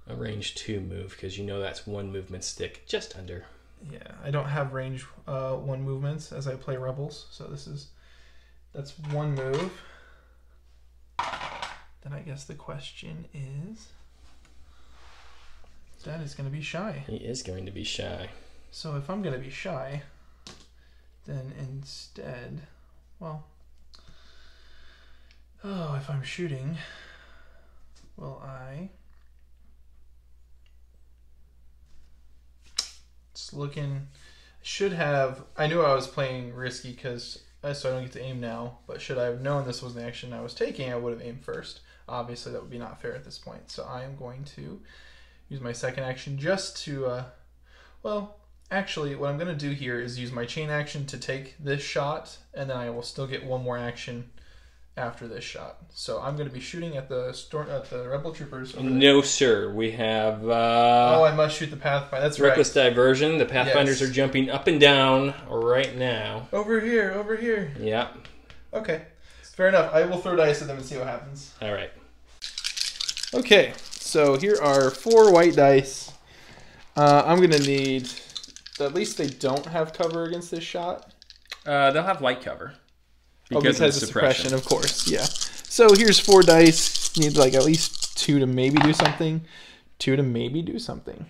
range 2 move, because you know that's 1 movement stick, just under. Yeah, I don't have range 1 movements as I play Rebels, so that's 1 move. Then I guess the question is... Dad is going to be shy. He is going to be shy. So if I'm going to be shy, then instead, well, if I'm shooting, will I? Just looking, should have, I knew I was playing risky because, so I don't get to aim now, but should I have known this was the action I was taking, I would have aimed first. Obviously that would be not fair at this point. So I am going to use my second action just to, well, actually what I'm going to do here is use my chain action to take this shot, and then I will still get 1 more action after this shot. So I'm going to be shooting at the Rebel Troopers. No, sir. We have... I must shoot the Pathfinder. That's Reckless right. Diversion. The Pathfinders are jumping up and down right now. Over here. Yep. Okay. Fair enough. I will throw dice at them and see what happens. All right. Okay. So here are 4 white dice. I'm going to need... At least they don't have cover against this shot. They'll have light cover. Because of suppression, of course. Yeah. So here's 4 dice. You need like at least 2 to maybe do something. 2 to maybe do something.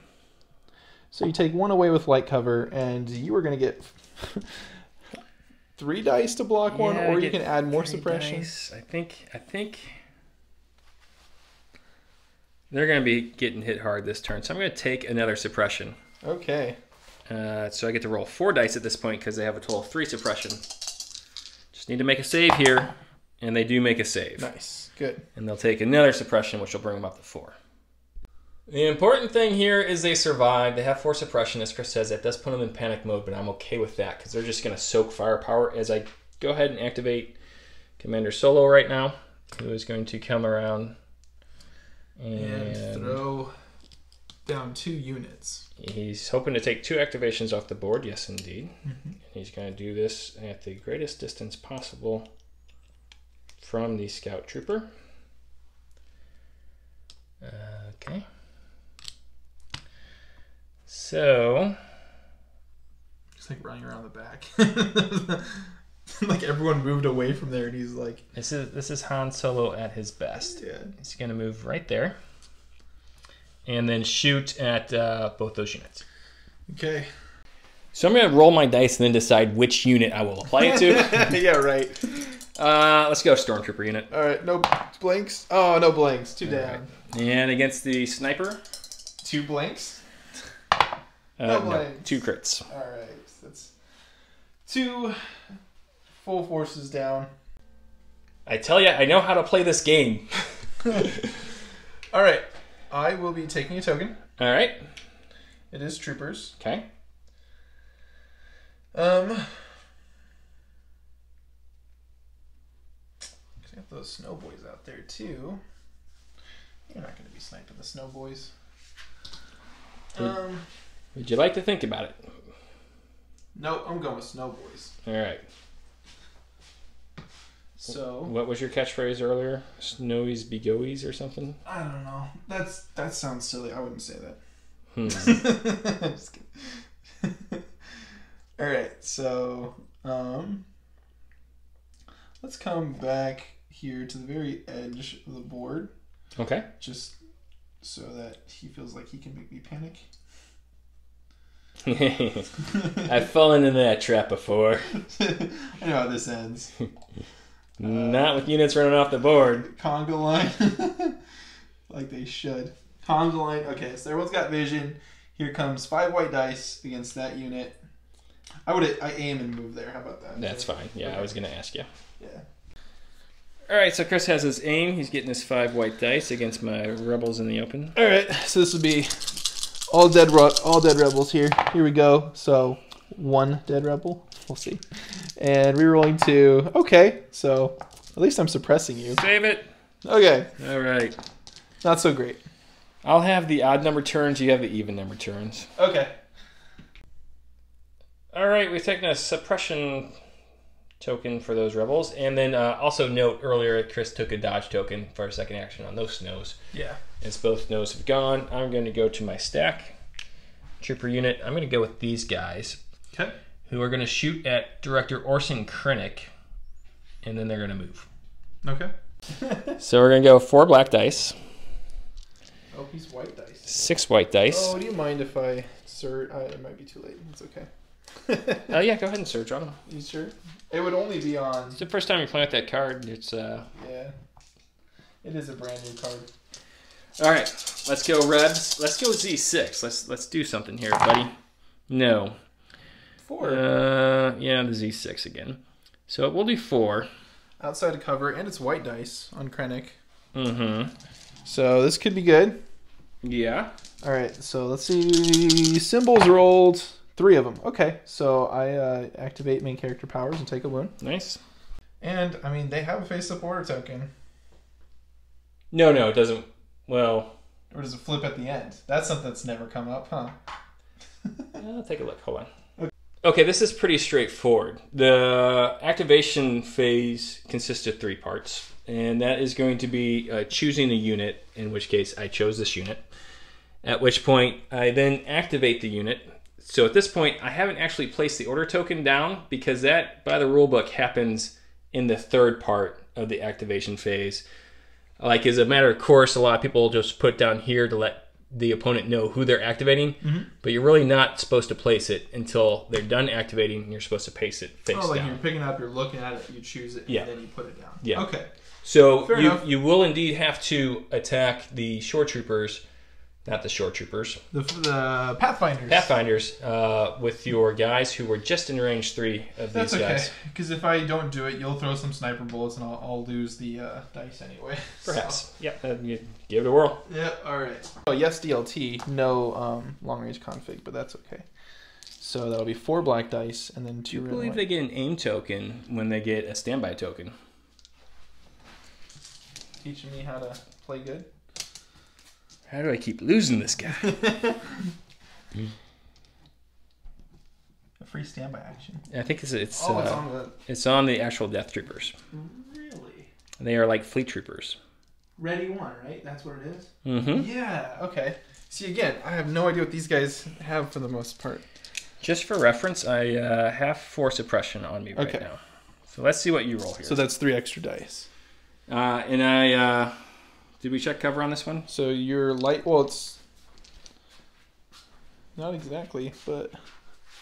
So you take 1 away with light cover, and you are going to get 3 dice to block 1, or you can add more suppression. Dice. I think they're going to be getting hit hard this turn. So I'm going to take another suppression. Okay. So I get to roll 4 dice at this point because they have a total of 3 suppression. Just need to make a save here, and they do make a save. Nice. Good. And they'll take another suppression, which will bring them up to 4. The important thing here is they survive. They have 4 suppression, as Chris says. That does put them in panic mode, but I'm okay with that because they're just going to soak firepower as I go ahead and activate Commander Solo right now, who is going to come around and throw down 2 units. He's hoping to take 2 activations off the board. Yes, indeed. Mm-hmm. And he's going to do this at the greatest distance possible from the Scout Trooper. Okay. So... Just like running around the back. Like everyone moved away from there, and he's like... This is Han Solo at his best. Yeah. He's going to move right there. And then shoot at both those units. Okay. So I'm going to roll my dice and then decide which unit I will apply it to. Yeah, right. Let's go Stormtrooper unit. All right, no blanks. Oh, no blanks. 2 down. Right. And against the Sniper? 2 blanks. No blanks. 2 crits. All right, that's 2 full forces down. I tell you, I know how to play this game. All right. I will be taking a token. All right. It is troopers. Okay. I got those snow boys out there too. You're not going to be sniping the snow boys. Would you like to think about it? Nope, I'm going with Snow Boys. All right. So what was your catchphrase earlier? Snowies be goies or something? I don't know. That sounds silly. I wouldn't say that. I'm just kidding. All right, so let's come back here to the very edge of the board. Okay. Just so that he feels like he can make me panic. I've fallen into that trap before. I know how this ends. Not with units running off the board. Conga line. Like they should. Conga line. Okay, so everyone's got vision. Here comes 5 white dice against that unit. I aim and move there. How about that? That's fine. Yeah, okay. I was going to ask you. Yeah. All right, so Chris has his aim. He's getting his 5 white dice against my rebels in the open. All right, so this would be all dead rebels here. Here we go. So 1 dead rebel. We'll see. And rerolling 2. Okay, so at least I'm suppressing you. Save it. Okay. All right. Not so great. I'll have the odd number turns. You have the even number turns. Okay. All right, we've taken a suppression token for those rebels. And then also note earlier, Chris took a dodge token for a second action on those snows. Yeah. As both snows have gone, I'm going to go to my stack. Trooper unit, I'm going to go with these guys. Okay. Who are going to shoot at Director Orson Krennic. And then they're going to move. Okay. So we're going to go 4 black dice. Oh, he's white dice. 6 white dice. Oh, do you mind if I surge? It might be too late. It's okay. Oh yeah, go ahead and search on them. You sure? It would only be on. It's the first time you're playing with that card. It's Yeah. It is a brand new card. All right, let's go Rebs. Let's go Z6. Let's do something here, buddy. No. 4. Yeah, the Z6 again. So we'll do 4. Outside of cover, and it's white dice on Krennic. Mm-hmm. So this could be good. Yeah. All right, so let's see. Symbols rolled. 3 of them. Okay, so I activate main character powers and take a wound. Nice. And, I mean, they have a face supporter token. No, it doesn't. Well. Or does it flip at the end? That's something that's never come up, huh? I'll take a look. Hold on. Okay, this is pretty straightforward. The activation phase consists of 3 parts. And that is going to be choosing a unit, in which case I chose this unit. At which point I then activate the unit. So at this point, I haven't actually placed the order token down because that, by the rulebook, happens in the 3rd part of the activation phase. Like, as a matter of course, a lot of people just put down here to let the opponent know who they're activating, but you're really not supposed to place it until they're done activating, and you're supposed to place it face down. Oh, like you're picking it up, you're looking at it, you choose it, Yeah. and then you put it down. Yeah. Okay. So Fair enough. you will indeed have to attack the shore troopers, not the shore troopers, The Pathfinders. Pathfinders, with your guys who were just in range 3 of That's these okay, guys. because if I don't do it, you'll throw some sniper bullets, and I'll lose the dice anyway. Perhaps. So. Yeah, you give it a whirl. Yeah, alright. Oh, yes, DLT. No long-range config, but that's okay. So that'll be 4 black dice, and then 2 Do you red believe white. they get an aim token when they get a standby token? Teaching me how to play good. How do I keep losing this guy? A free standby action. I think it's It's on the... it's on the actual Death Troopers. Really? They are like fleet troopers. Ready 1, right? That's what it is? Mm-hmm. Yeah, okay. See, again, I have no idea what these guys have for the most part. Just for reference, I have 4 suppression on me right Okay. now. So let's see what you roll here. So that's 3 extra dice. And I did we check cover on this one? So your light... Well, it's... Not exactly, but...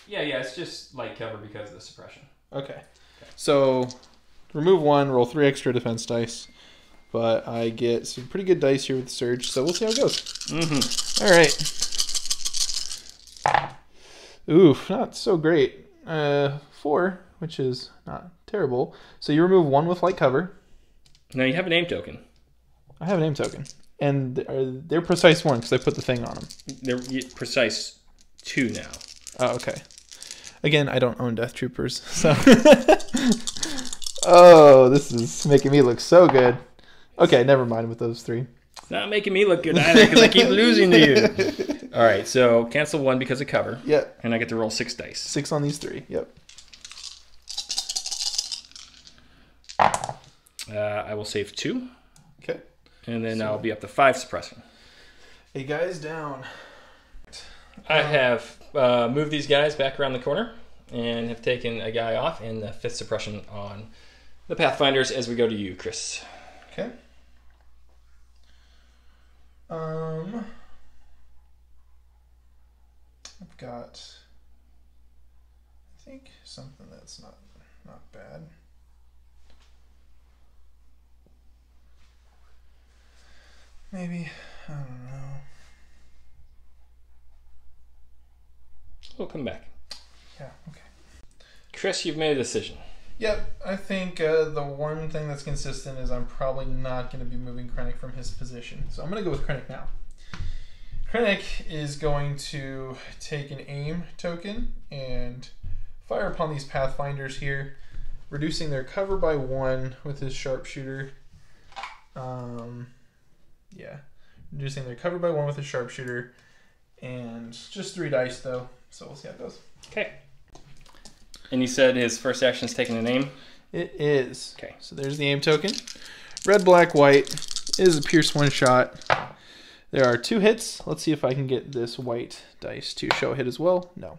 Yeah, it's just light cover because of the suppression. Okay. So, remove 1, roll 3 extra defense dice. But I get some pretty good dice here with Surge, so we'll see how it goes. Mm-hmm. Alright. Oof, not so great. 4, which is not terrible. So you remove 1 with light cover. Now you have an aim token. I have a name token. And they're precise 1 because I put the thing on them. They're precise 2 now. Oh, okay. Again, I don't own Death Troopers, so... Oh, this is making me look so good. Okay, never mind with those 3. It's not making me look good either because I keep losing to you. All right, so cancel 1 because of cover. Yep. And I get to roll 6 dice. 6 on these 3. Yep. I will save 2. Okay. And then I'll be up to 5 suppressing. A guy's down. I have moved these guys back around the corner and have taken a guy off and the 5th suppression on the Pathfinders as we go to you, Chris. Okay. I've got, I think, something that's not bad. Maybe, I don't know. We'll come back. Yeah, okay. Chris, you've made a decision. Yep, I think the one thing that's consistent is I'm probably not going to be moving Krennic from his position. So I'm going to go with Krennic now. Krennic is going to take an aim token and fire upon these Pathfinders here, reducing their cover by 1 with his sharpshooter. Yeah, reducing their cover by 1 with his sharpshooter, and just 3 dice though, so we'll see how it goes. Okay. And you said his first action is taking an aim? It is. Okay. So there's the aim token. Red, black, white is a pierce 1 shot. There are 2 hits. Let's see if I can get this white dice to show a hit as well. No.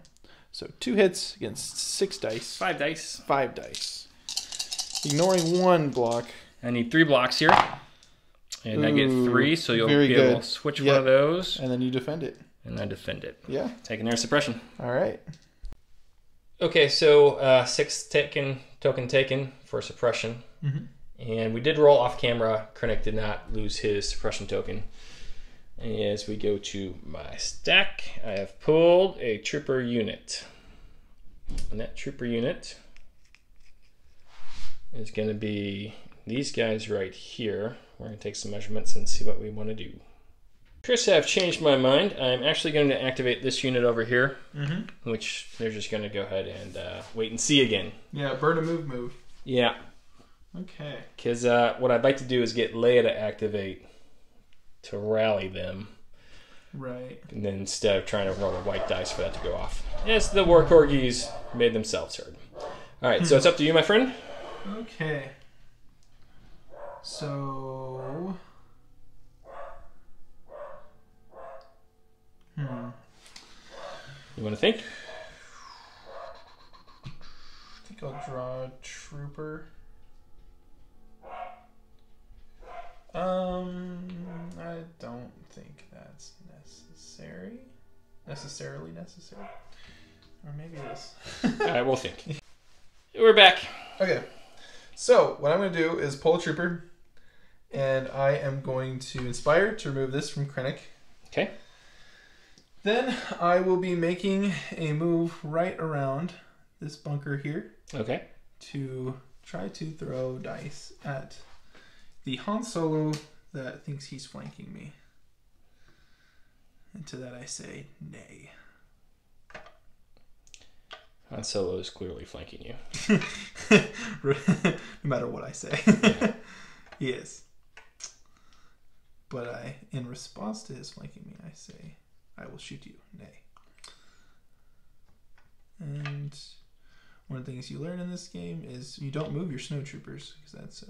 So 2 hits against 6 dice. 5 dice. 5 dice. Ignoring 1 block. I need 3 blocks here. And I get 3, so you'll be able to switch one of those. And then you defend it. And I defend it. Yeah. Taking their suppression. All right. Okay, so 6 token taken for suppression. Mm-hmm. And we did roll off camera. Krennic did not lose his suppression token. As we go to my stack, I have pulled a trooper unit. And that trooper unit is going to be these guys right here. We're going to take some measurements and see what we want to do. Chris, I've changed my mind. I'm actually going to activate this unit over here, which they're just going to go ahead and wait and see again. Yeah, burn a move. Yeah. Okay. Because what I'd like to do is get Leia to activate to rally them. Right. And then instead of trying to roll a white dice for that to go off. Yes, the war corgis made themselves heard. All right, so it's up to you, my friend. Okay. So... You want to think? I think I'll draw a trooper. I don't think that's necessarily necessary. Or maybe it is. All right, we'll think. We're back. Okay. So, what I'm going to do is pull a trooper, and I am going to inspire to remove this from Krennic. Okay. Then I will be making a move right around this bunker here. Okay. To try to throw dice at the Han Solo that thinks he's flanking me. And to that I say, nay. Han Solo is clearly flanking you. No matter what I say. Yeah. He is. But in response to his flanking me, I say, I will shoot you, nay. And one of the things you learn in this game is you don't move your snowtroopers, because that's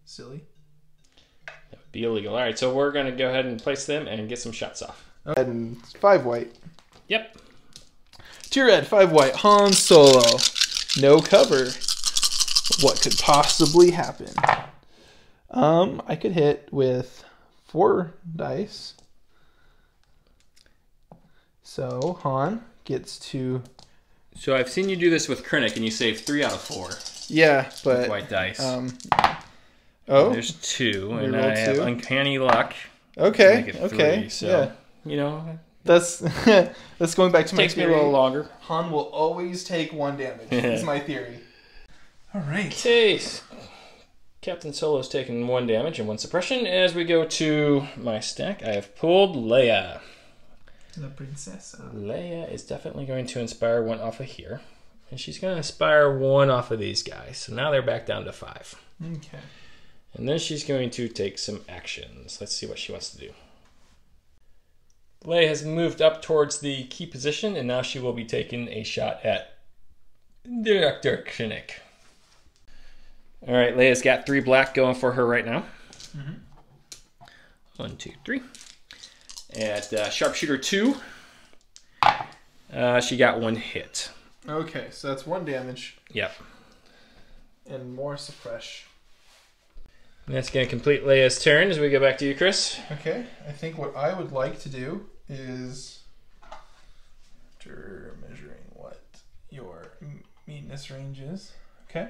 silly. That would be illegal. All right, so we're going to go ahead and place them and get some shots off. And 5 white. Yep. 2 red, 5 white. Han Solo. No cover. What could possibly happen? I could hit with 4 dice. So Han gets to... So I've seen you do this with Krennic, and you save 3 out of 4. Yeah, but... With white dice. There's 2, and I have uncanny luck. Okay, Make it 3, okay, so, yeah. You know... That's going back to my Takes me theory. a little longer. Han will always take 1 damage. That's my theory. All right. Okay. Captain Solo's taking 1 damage and 1 suppression. As we go to my stack, I have pulled Leia. The princess. Leia is definitely going to inspire 1 off of here. And she's going to inspire 1 off of these guys. So now they're back down to 5. Okay. And then she's going to take some actions. Let's see what she wants to do. Leia has moved up towards the key position, and now she will be taking a shot at Director Krennic. All right, Leia's got 3 black going for her right now. 1, 2, 3. At Sharpshooter 2, she got 1 hit. Okay, so that's 1 damage. Yep. And more suppress. And that's going to complete Leia's turn as we go back to you, Chris. Okay, I think what I would like to do is, after measuring what your meanness range is, okay,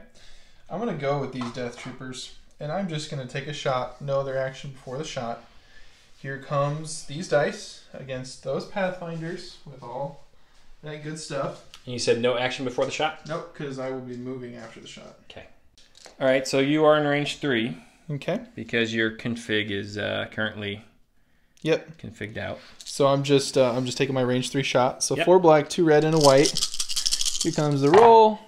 I'm going to go with these Death Troopers, and I'm just going to take a shot, no other action before the shot. Here comes these dice against those Pathfinders with all that good stuff. And you said no action before the shot? Nope, because I will be moving after the shot. Okay. All right, so you are in range 3. Okay. Because your config is currently configured out. So I'm just taking my range 3 shot. So yep. 4 black, 2 red, and a white. Here comes the roll.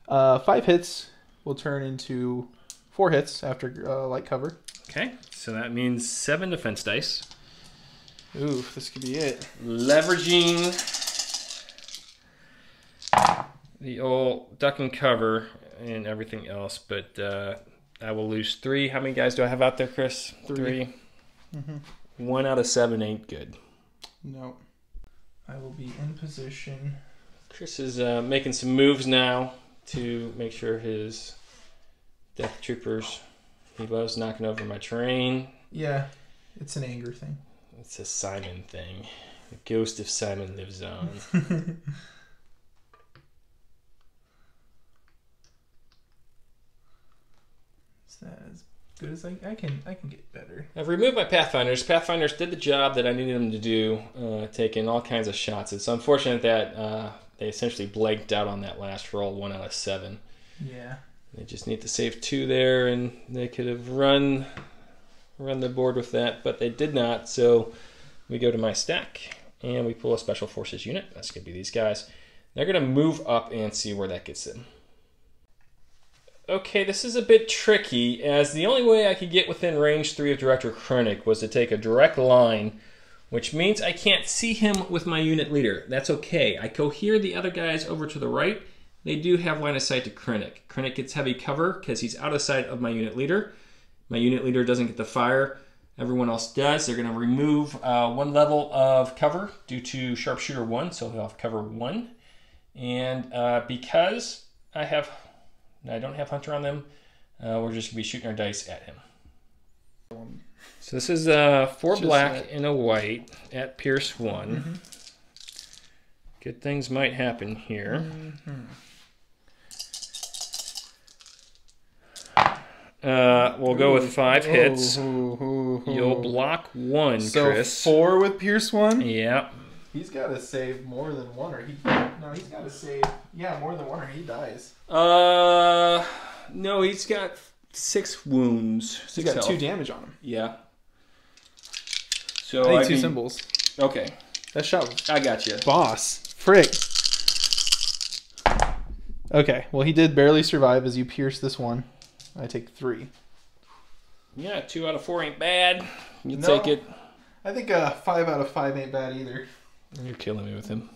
5 hits will turn into 4 hits after light cover. Okay, so that means 7 defense dice. Ooh, this could be it. Leveraging the old duck and cover and everything else, but I will lose 3. How many guys do I have out there, Chris? 3. 1 out of 7 ain't good. No. I will be in position. Chris is making some moves now to make sure his Death Troopers, he loves knocking over my terrain. Yeah, it's an anger thing. It's a Simon thing. The ghost of Simon lives on. Is that as good as I can get better. I've removed my Pathfinders. Pathfinders did the job that I needed them to do, taking all kinds of shots. It's unfortunate that they essentially blanked out on that last roll, 1 out of 7. Yeah. They just need to save 2 there, and they could have run the board with that, but they did not. So we go to my stack, and we pull a Special Forces unit. That's going to be these guys. They're going to move up and see where that gets them. Okay, this is a bit tricky, as the only way I could get within range 3 of Director Krennic was to take a direct line, which means I can't see him with my unit leader. That's okay. I cohere the other guys over to the right. They do have line of sight to Krennic. Krennic gets heavy cover because he's out of sight of my unit leader. My unit leader doesn't get the fire. Everyone else does. They're going to remove 1 level of cover due to Sharpshooter 1, so he'll have cover 1. And because I don't have Hunter on them, we're just going to be shooting our dice at him. So this is 4 black and a white at Pierce 1. Good things might happen here. We'll go with 5 hits. You'll block 1, Chris. So 4 with Pierce 1? Yep. He's got to save more than 1 or he... No, he's got to save... Yeah, more than 1 or he dies. No, he's got 6 wounds. He's got 2 damage on him. Yeah. So I need 2 symbols. Okay. That shot was... I got you. Boss. Frick. Okay, well he did barely survive as you pierce this one. I take 3. Yeah, 2 out of 4 ain't bad. You take it. I think 5 out of 5 ain't bad either. You're killing me with him.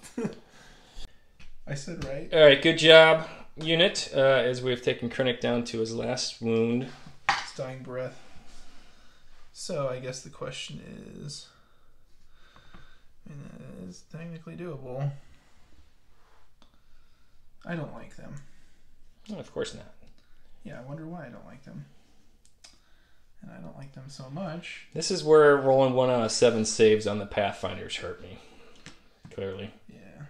I said right. All right, good job, unit, as we've taken Krennic down to his last wound. His dying breath. So I guess the question is... I mean, that is technically doable. I don't like them. Oh, of course not. Yeah, I wonder why I don't like them. And I don't like them so much. This is where rolling 1 out of 7 saves on the Pathfinders hurt me. Clearly. Yeah.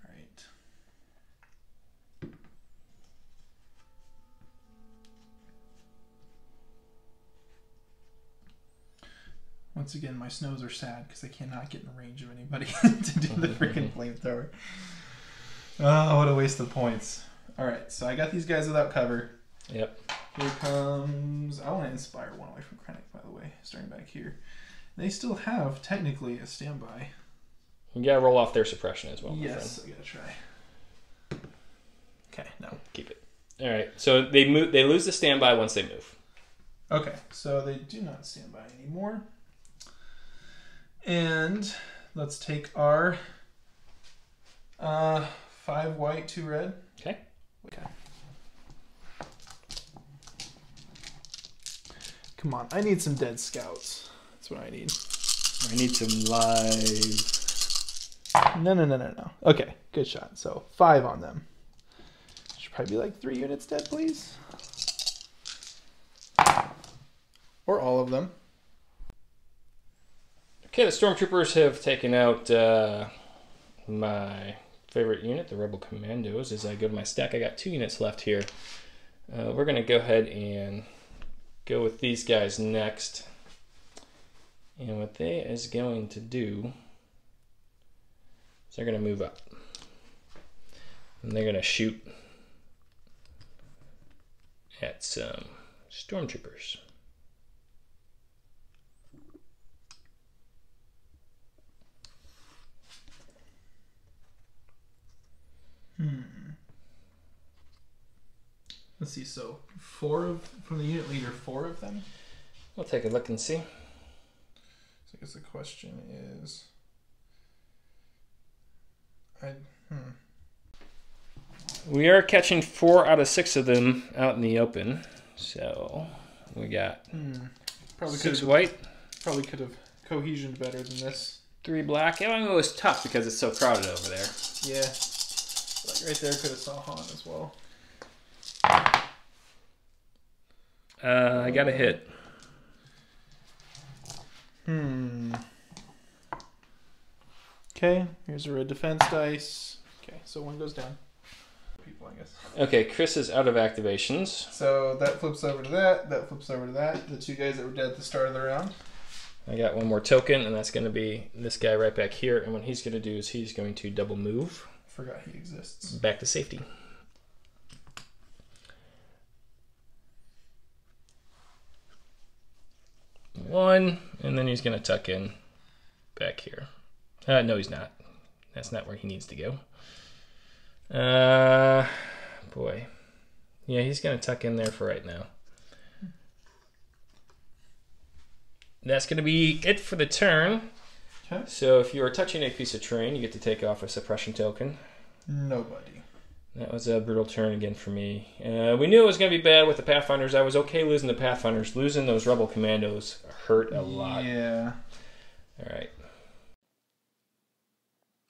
Alright. Once again, my snows are sad because I cannot get in range of anybody to do the freaking flamethrower. Oh, what a waste of points. Alright, so I got these guys without cover. Yep. Here comes... I want to inspire 1 away from Krennic, by the way, starting back here. They still have, technically, a standby. You gotta roll off their suppression as well, my Yes, friend. I gotta try. Okay, no. Keep it. Alright, so they lose the standby once they move. Okay, so they do not stand by anymore. And let's take our 5 white, 2 red. Okay. Okay. Come on, I need some dead scouts. That's what I need. I need some live. No. Okay, good shot. So 5 on them. Should probably be like 3 units dead, please. Or all of them. Okay, the stormtroopers have taken out my favorite unit, the Rebel Commandos. As I go to my stack, I got 2 units left here. We're going to go ahead and go with these guys next. And what they is going to do is they're going to move up. And they're going to shoot at some stormtroopers. Let's see, so from the unit leader, 4 of them? We'll take a look and see. So I guess the question is... We are catching 4 out of 6 of them out in the open. So we got 6 white. Probably could have cohesioned better than this. 3 black. I mean, it was tough because it's so crowded over there. Yeah. Like right there could have saw Han as well. I got a hit. Okay, here's a red defense dice. Okay, so 1 goes down. People, I guess. Okay, Chris is out of activations. So that flips over to that. That flips over to that. The 2 guys that were dead at the start of the round. I got 1 more token, and that's going to be this guy right back here. And what he's going to do is he's going to double move. Forgot he exists. Back to safety. One, and then he's going to tuck in back here. No, he's not. That's not where he needs to go. Boy. Yeah, he's going to tuck in there for right now. That's going to be it for the turn. Okay. So if you are touching a piece of terrain, you get to take off a suppression token. Nobody. That was a brutal turn again for me. We knew it was going to be bad with the Pathfinders. I was okay losing the Pathfinders. Losing those Rebel Commandos hurt a lot. Yeah. All right.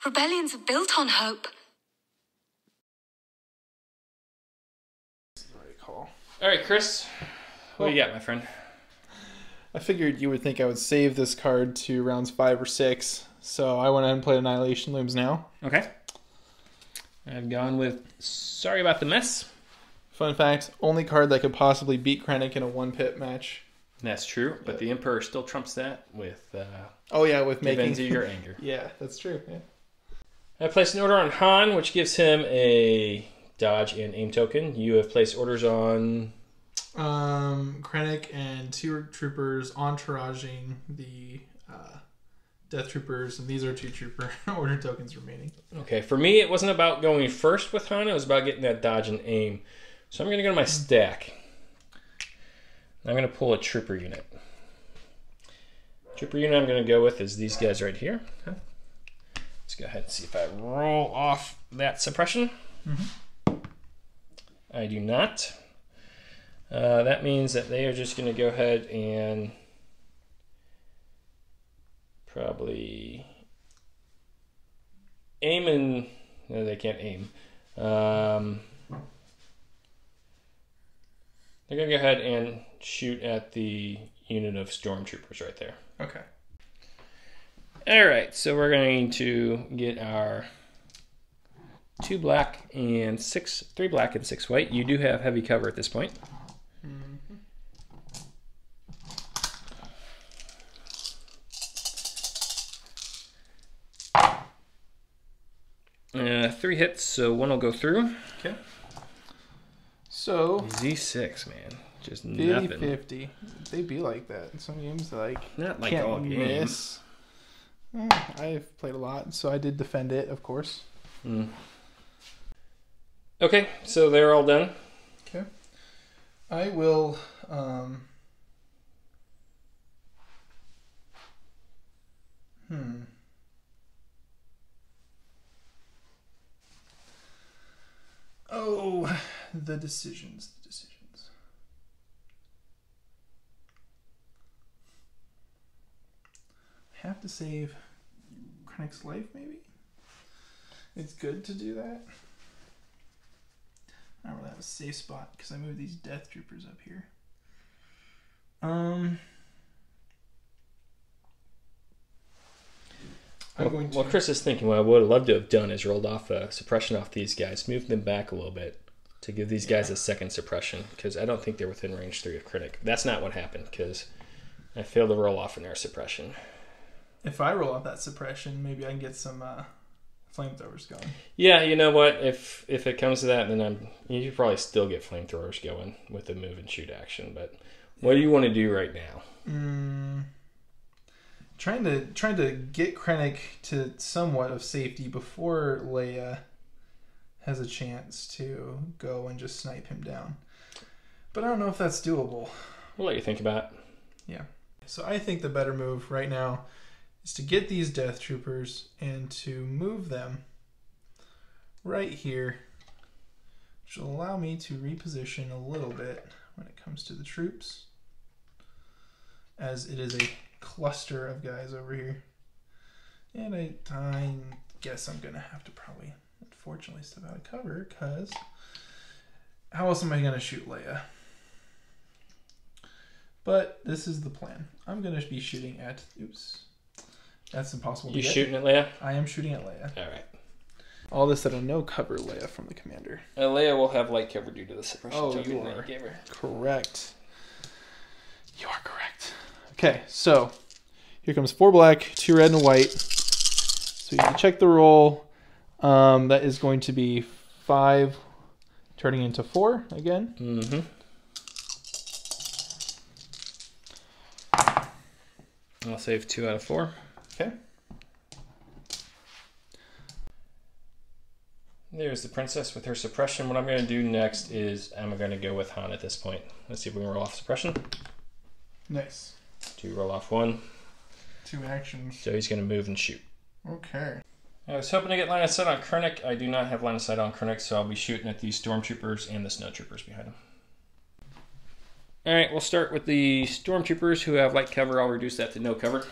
Rebellions are built on hope. Right call. All right, Chris. What do you got, my friend? I figured you would think I would save this card to rounds 5 or 6, so I went ahead and played Annihilation Looms now. Okay. I've gone with Sorry About the Mess. Fun fact, only card that could possibly beat Krennic in a 1-pit match. That's true, but the Emperor still trumps that with with making Revenge of Your Anger. Yeah, that's true. Yeah. I placed an order on Han, which gives him a dodge and aim token. You have placed orders on Krennic and 2 troopers entouraging the Death Troopers, and these are 2 trooper order tokens remaining. Okay, for me, it wasn't about going first with Han. It was about getting that dodge and aim. So I'm going to go to my stack. I'm going to pull a trooper unit. Trooper unit I'm going to go with is these guys right here. Okay. Let's go ahead and see if I roll off that suppression. I do not. That means that they are just going to go ahead and probably aim and... No, they can't aim. They're going to go ahead and shoot at the unit of stormtroopers right there. Okay. All right, so we're going to get our 3 black and 6 white. You do have heavy cover at this point. 3 hits, so 1 will go through. Okay. So Z6, man, just 50, nothing. 50. They be like that in some games. Like Not like can't all miss. I've played a lot, so I did defend it, of course. Okay, so they're all done. Okay. I will. Oh, the decisions. Have to save Krennic's life, maybe? It's good to do that. I don't really have a safe spot because I moved these Death Troopers up here. Well, Chris is thinking what I would have loved to have done is rolled off a suppression off these guys, moved them back a little bit to give these guys a second suppression because I don't think they're within range 3 of Krennic. That's not what happened because I failed to roll off an air suppression. If I roll off that suppression, maybe I can get some flamethrowers going. Yeah, you know what? If it comes to that, then you should probably still get flamethrowers going with the move and shoot action. But what do you want to do right now? Trying to get Krennic to somewhat of safety before Leia has a chance to go and just snipe him down. But I don't know if that's doable. We'll let you think about it. Yeah. So I think the better move right now is to get these Death Troopers and to move them right here, which will allow me to reposition a little bit when it comes to the troops, as it is a cluster of guys over here. And I guess I'm going to have to probably, unfortunately, step out of cover, because how else am I going to shoot Leia? But this is the plan. I'm going to be shooting at... Oops. That's impossible to get. You shooting at Leia? I am shooting at Leia. All right. All this that'll no cover Leia from the commander. Leia will have light cover due to the suppression token you that are you gave her. Correct. You are correct. Okay, so here comes 4 black, 2 red, and a white. So you can check the roll. That is going to be 5 turning into 4 again. Mm-hmm. I'll save 2 out of 4. Okay. There's the princess with her suppression. What I'm going to do next is I'm going to go with Han at this point. Let's see if we can roll off suppression. Nice. 2 roll off 1. 2 actions. So he's going to move and shoot. Okay. I was hoping to get line of sight on Krennic. I do not have line of sight on Krennic, so I'll be shooting at these stormtroopers and the snowtroopers behind him. Alright, we'll start with the stormtroopers who have light cover. I'll reduce that to no cover.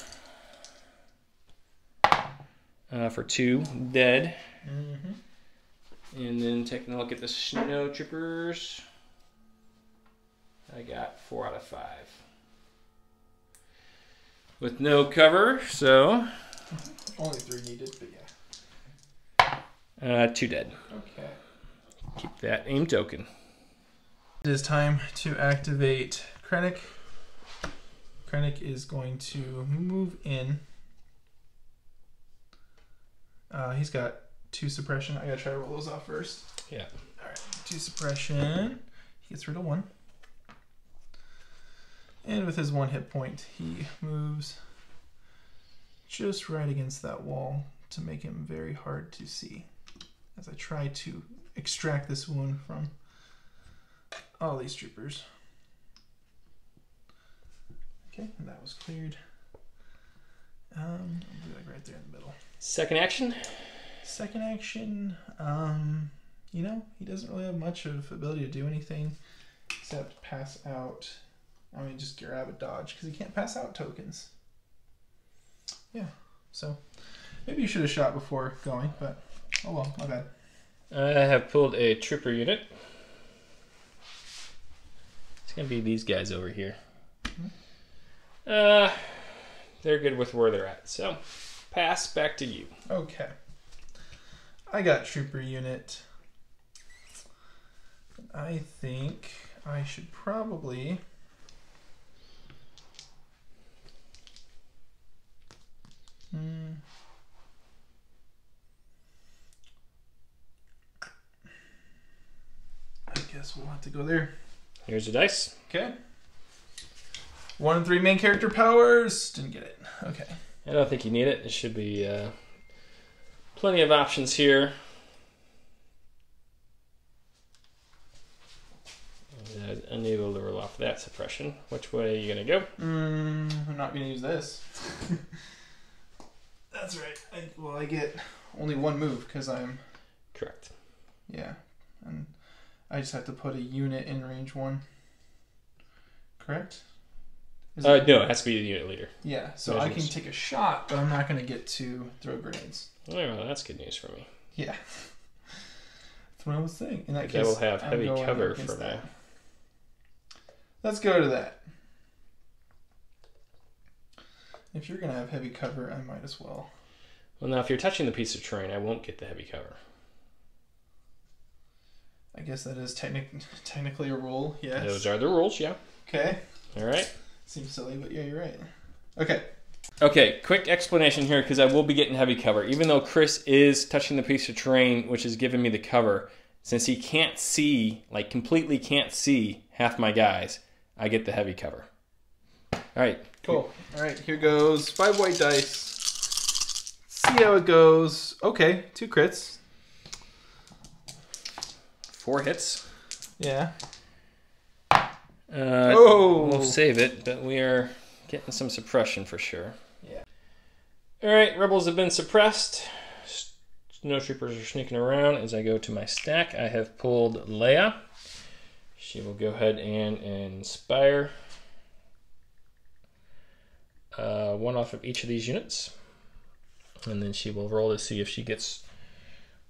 For 2, dead. And then taking a look at the snowtroopers. I got 4 out of 5. With no cover, so... Only 3 needed, but yeah. 2 dead. Okay. Keep that aim token. It is time to activate Krennic. Krennic is going to move in. He's got 2 suppression. I gotta try to roll those off first. Yeah. Alright, 2 suppression. He gets rid of 1. And with his 1 hit point, he moves just right against that wall to make him very hard to see as I try to extract this wound from all these troopers. Okay, and that was cleared. I'll do like right there in the middle. Second action? Second action, you know, he doesn't really have much of ability to do anything except pass out. I mean, just grab a dodge because he can't pass out tokens. Yeah, so maybe you should have shot before going, but oh well, my bad. I have pulled a trooper unit. It's going to be these guys over here. They're good with where they're at, so pass back to you. Okay. I got trooper unit. I think I should probably... I guess we'll have to go there. Here's your dice. Okay. 1 and 3 main character powers. Didn't get it. Okay. I don't think you need it. There should be plenty of options here. Unable to roll off that suppression. Which way are you going to go? I'm not going to use this. That's right. I get only one move because I'm... Correct. Yeah. And I just have to put a unit in range 1. Correct? No, it has to be the unit leader. Yeah, so I can take a shot, but I'm not going to get to throw grenades. Oh, well, that's good news for me. Yeah. That's what I was saying. In that case, I will have heavy cover for that. me. Let's go to that. If you're going to have heavy cover, I might as well. Well, now, if you're touching the piece of terrain, I won't get the heavy cover. I guess that is technically a rule, yes. Those are the rules, yeah. Okay. All right. Seems silly, but yeah, you're right. Okay. Okay, quick explanation here, because I will be getting heavy cover. Even though Chris is touching the piece of terrain, which is giving me the cover, since he can't see, like completely can't see half my guys, I get the heavy cover. All right. Cool. All right, here goes 5 white dice. See how it goes. Okay, 2 crits. 4 hits. Yeah. We'll save it, but we are getting some suppression for sure. Yeah. All right, rebels have been suppressed. Snow troopers are sneaking around. As I go to my stack, I have pulled Leia. She will go ahead and inspire 1 off of each of these units. And then she will roll to see if she gets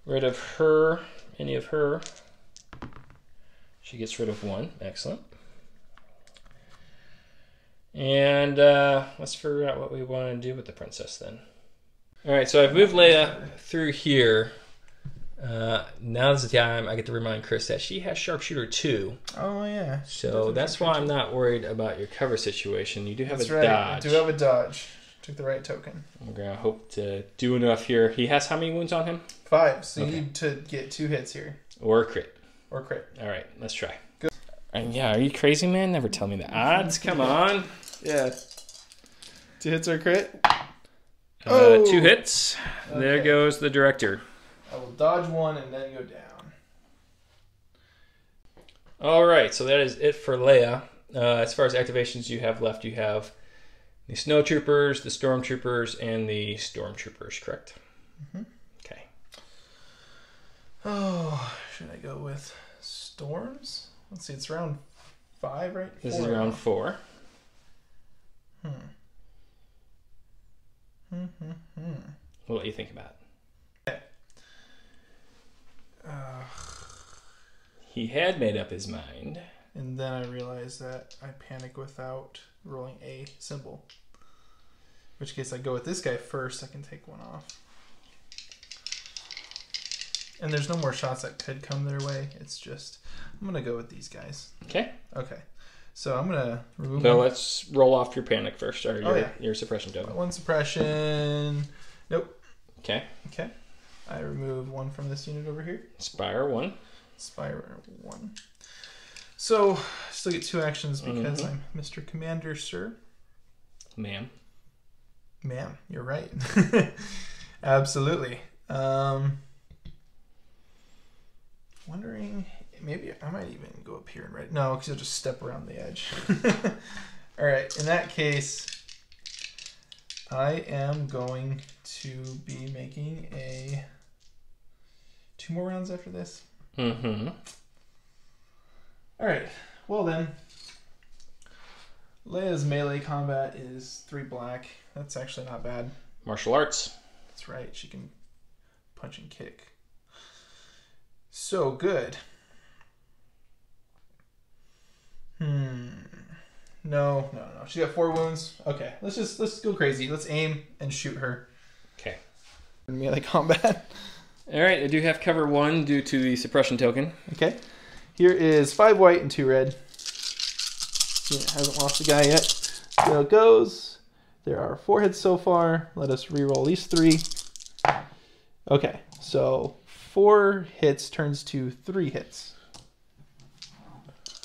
rid of her, any of her. She gets rid of 1. Excellent. And let's figure out what we want to do with the princess then. All right, so I've moved Leia through here. Now's the time I get to remind Chris that she has sharpshooter 2. Oh, yeah. So that's why I'm not worried about your cover situation. You do have a dodge. I do have a dodge. Took the right token. We're going to hope to do enough here. He has how many wounds on him? 5. So you need to get 2 hits here. Or a crit. Or crit. All right, let's try. Good. And yeah, are you crazy, man? Never tell me the odds. Come on. Yeah. 2 hits or a crit? 2 hits. Okay. There goes the director. I will dodge 1 and then go down. All right, so that is it for Leia. As far as activations you have left, you have the snow troopers, the stormtroopers, and the stormtroopers, correct? Mm-hmm. Okay. Oh, should I go with storms? Let's see, it's round 5, right? This is round 4. We'll let you think about it. He had made up his mind. And then I realized that I panic without rolling a symbol. In which case I go with this guy first, I can take 1 off. And there's no more shots that could come their way. It's just, I'm going to go with these guys. Okay. Okay. So I'm going to remove So let's roll off your panic first, or your suppression token. 1 suppression. Nope. Okay. Okay. I remove 1 from this unit over here. Inspire 1. Inspire 1. So, I still get 2 actions because I'm Mr. Commander, sir. Ma'am. Ma'am, you're right. Absolutely. Wondering, maybe I might even go up here and right. No, because you'll just step around the edge. All right, in that case, I am going to be making 2 more rounds after this. Mm-hmm. All right, well then, Leia's melee combat is 3 black. That's actually not bad. Martial arts. That's right, she can punch and kick. So good. No. She got 4 wounds. Okay, let's go crazy. Let's aim and shoot her. Okay. Melee combat. All right, I do have cover 1 due to the suppression token. Okay. Here is 5 white and 2 red. It hasn't lost a guy yet. So it goes. There are 4 hits so far. Let us reroll these 3. Okay, so 4 hits turns to 3 hits.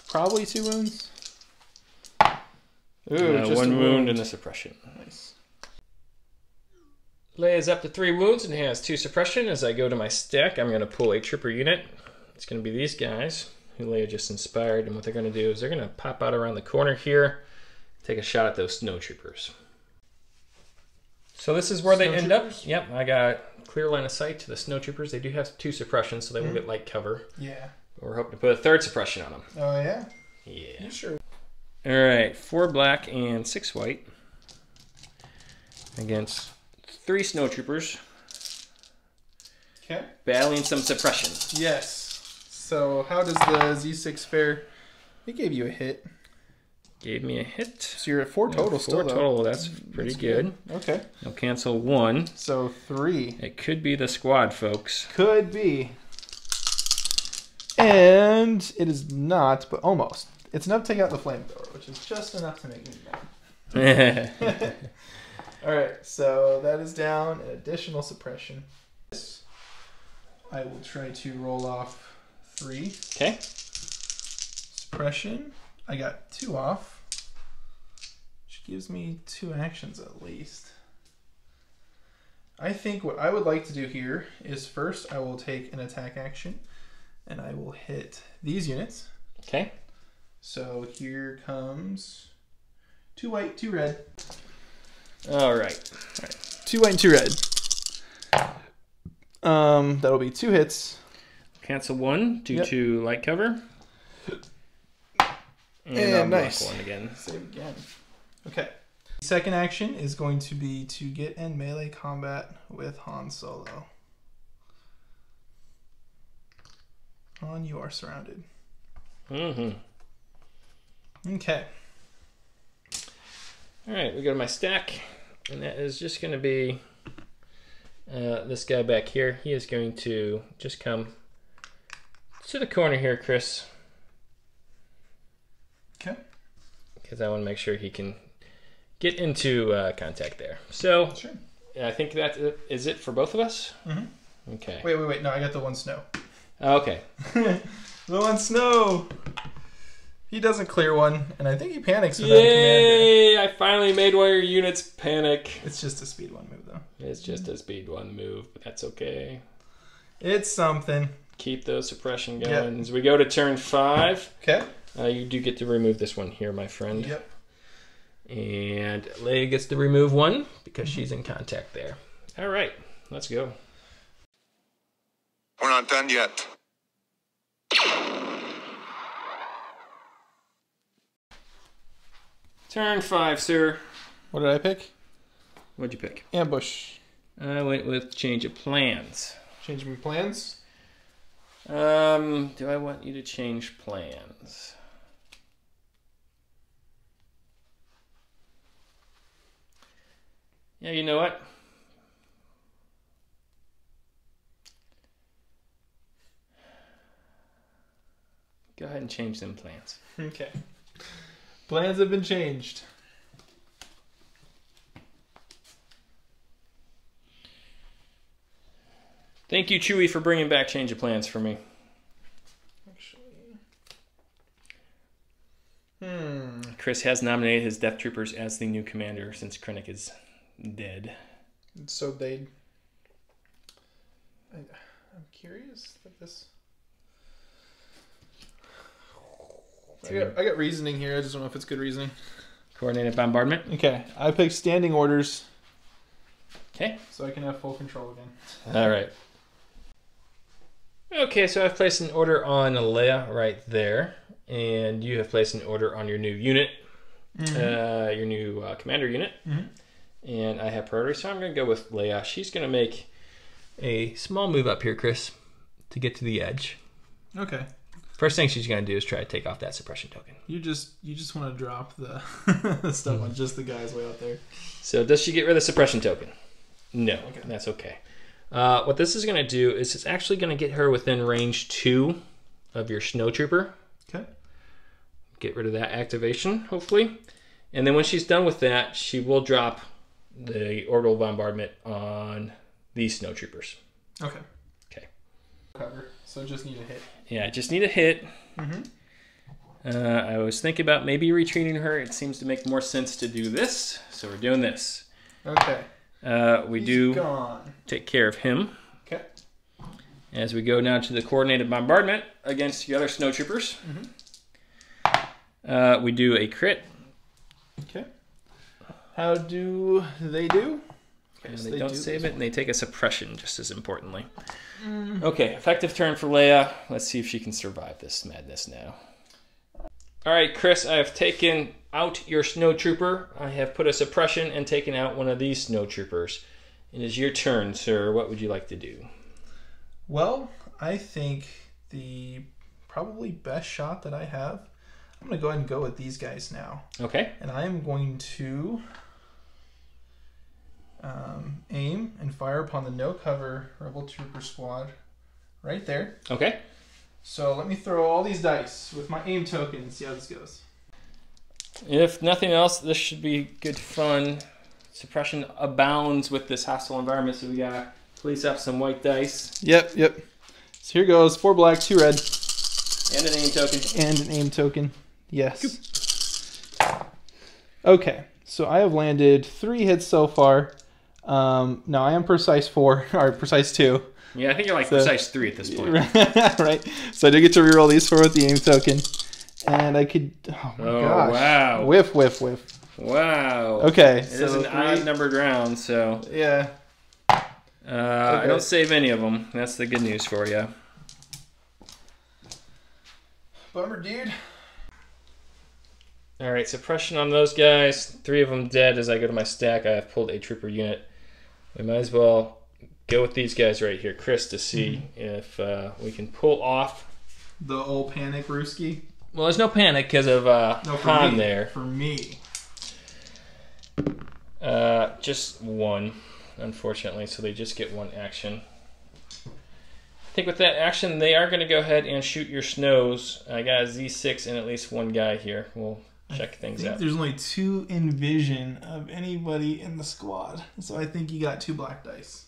Probably 2 wounds. Ooh, just 1 wound and a suppression. Nice. Leia's up to 3 wounds and has 2 suppression. As I go to my stack, I'm going to pull a trooper unit. It's going to be these guys who Leia just inspired. And what they're going to do is they're going to pop out around the corner here, take a shot at those snow troopers. So this is where they end up. Snowtroopers? Yep, I got clear line of sight to the snowtroopers. They do have 2 suppressions, so they will get light cover. Yeah. We're hoping to put a 3rd suppression on them. Oh, yeah? Yeah. You sure? All right, 4 black and 6 white against 3 snowtroopers. Okay. Battling some suppression. Yes. So how does the Z6 fare? It gave you a hit. Gave me a hit. So you're at 4 total 4 still, though. total, that's pretty good. Okay. I'll cancel 1. So 3. It could be the squad, folks. Could be. And it is not, but almost. It's enough to take out the flamethrower, which is just enough to make me mad. Alright, so that is down. An additional suppression. I will try to roll off 3. Okay. Suppression. I got 2 off, which gives me 2 actions at least. I think what I would like to do here is first I will take an attack action and I will hit these units. Okay. So here comes 2 white, 2 red. All right. 2 white and 2 red. That'll be 2 hits. Cancel 1 due to light cover. And I'll nice. block 1 again. Save again. Okay. Second action is going to be to get in melee combat with Han Solo. Han, you are surrounded. Mm-hmm. Okay. All right, we go to my stack, and that is just going to be this guy back here. He is going to just come to the corner here, Chris. Okay. Because I want to make sure he can get into contact there. So Sure. I think that is it for both of us. Mm-hmm. Okay. Wait. No, I got the 1 snow. Okay. The 1 snow. He doesn't clear 1, and I think he panics without a commander. Yay! I finally made one of your units panic. It's just a speed 1 move, though. It's just a speed 1 move, but that's okay. It's something. Keep the suppression going. Yep. As we go to turn 5, okay. You do get to remove this one here, my friend. Yep. And Leia gets to remove 1 because she's in contact there. All right, let's go. We're not done yet. Turn 5, sir. What did I pick? What'd you pick? Ambush. I went with change of plans. Change my plans? Do I want you to change plans? Yeah, you know what? Go ahead and change them plans. Okay. Plans have been changed. Thank you, Chewie, for bringing back change of plans for me. Chris has nominated his Death Troopers as the new commander since Krennic is dead. So I'm curious that this. I got reasoning here. I just don't know if it's good reasoning. Coordinated bombardment. Okay, I picked standing orders. Okay. So I can have full control again. All right. Okay, so I've placed an order on Leia right there, and you have placed an order on your new unit, your new commander unit, and I have priority, so I'm going to go with Leia. She's going to make a small move up here, Chris, to get to the edge. Okay. First thing she's going to do is try to take off that suppression token. You just want to drop the the stuff on just the guys way out there. So does she get rid of the suppression token? No, okay. That's okay. What this is going to do is it's actually going to get her within range 2 of your snowtrooper. Okay. Get rid of that activation, hopefully. And then when she's done with that, she will drop the orbital bombardment on these snowtroopers. Okay. Okay. Cover. So just need a hit. Yeah, I just need a hit. I was thinking about maybe retreating her. It seems to make more sense to do this, so we're doing this. Okay. We He's do gone. take care of him. Okay. As we go now to the coordinated bombardment against the other snowtroopers. We do a crit. Okay. How do they do? And they don't save it, and they take a suppression just as importantly. Okay, effective turn for Leia. Let's see if she can survive this madness now. All right, Chris, I have taken out your snowtrooper. I have put a suppression and taken out one of these snowtroopers. It is your turn, sir. What would you like to do? Well, I think the probably best shot that I have, I'm going to go ahead and go with these guys now. Okay. And I am going to aim and fire upon the no-cover Rebel Trooper squad right there. Okay. So let me throw all these dice with my aim token and see how this goes. If nothing else, this should be good fun. Suppression abounds with this hostile environment, so we gotta place up some white dice. Yep. So here goes. 4 black, 2 red. And an aim token. And an aim token. Yes. Okay, so I have landed 3 hits so far. Now I am precise 4, or precise 2. Yeah, I think you're like precise 3 at this point. Right. So I do get to reroll these 4 with the aim token. And I could... Oh, my gosh. Wow. Whiff. Wow. Okay. It is an odd-numbered round, so... Yeah. Okay. I don't save any of them. That's the good news for you. Bummer, dude. All right, suppression on those guys. 3 of them dead. As I go to my stack, I have pulled a trooper unit. We might as well go with these guys right here, Chris, to see if we can pull off. The old panic, Ruski. Well, there's no panic because of Han there. For me. Just 1, unfortunately, so they just get 1 action. I think with that action, they are going to go ahead and shoot your snows. I got a Z6 and at least 1 guy here. We'll check things out. There's only 2 in vision of anybody in the squad, so I think you got 2 black dice.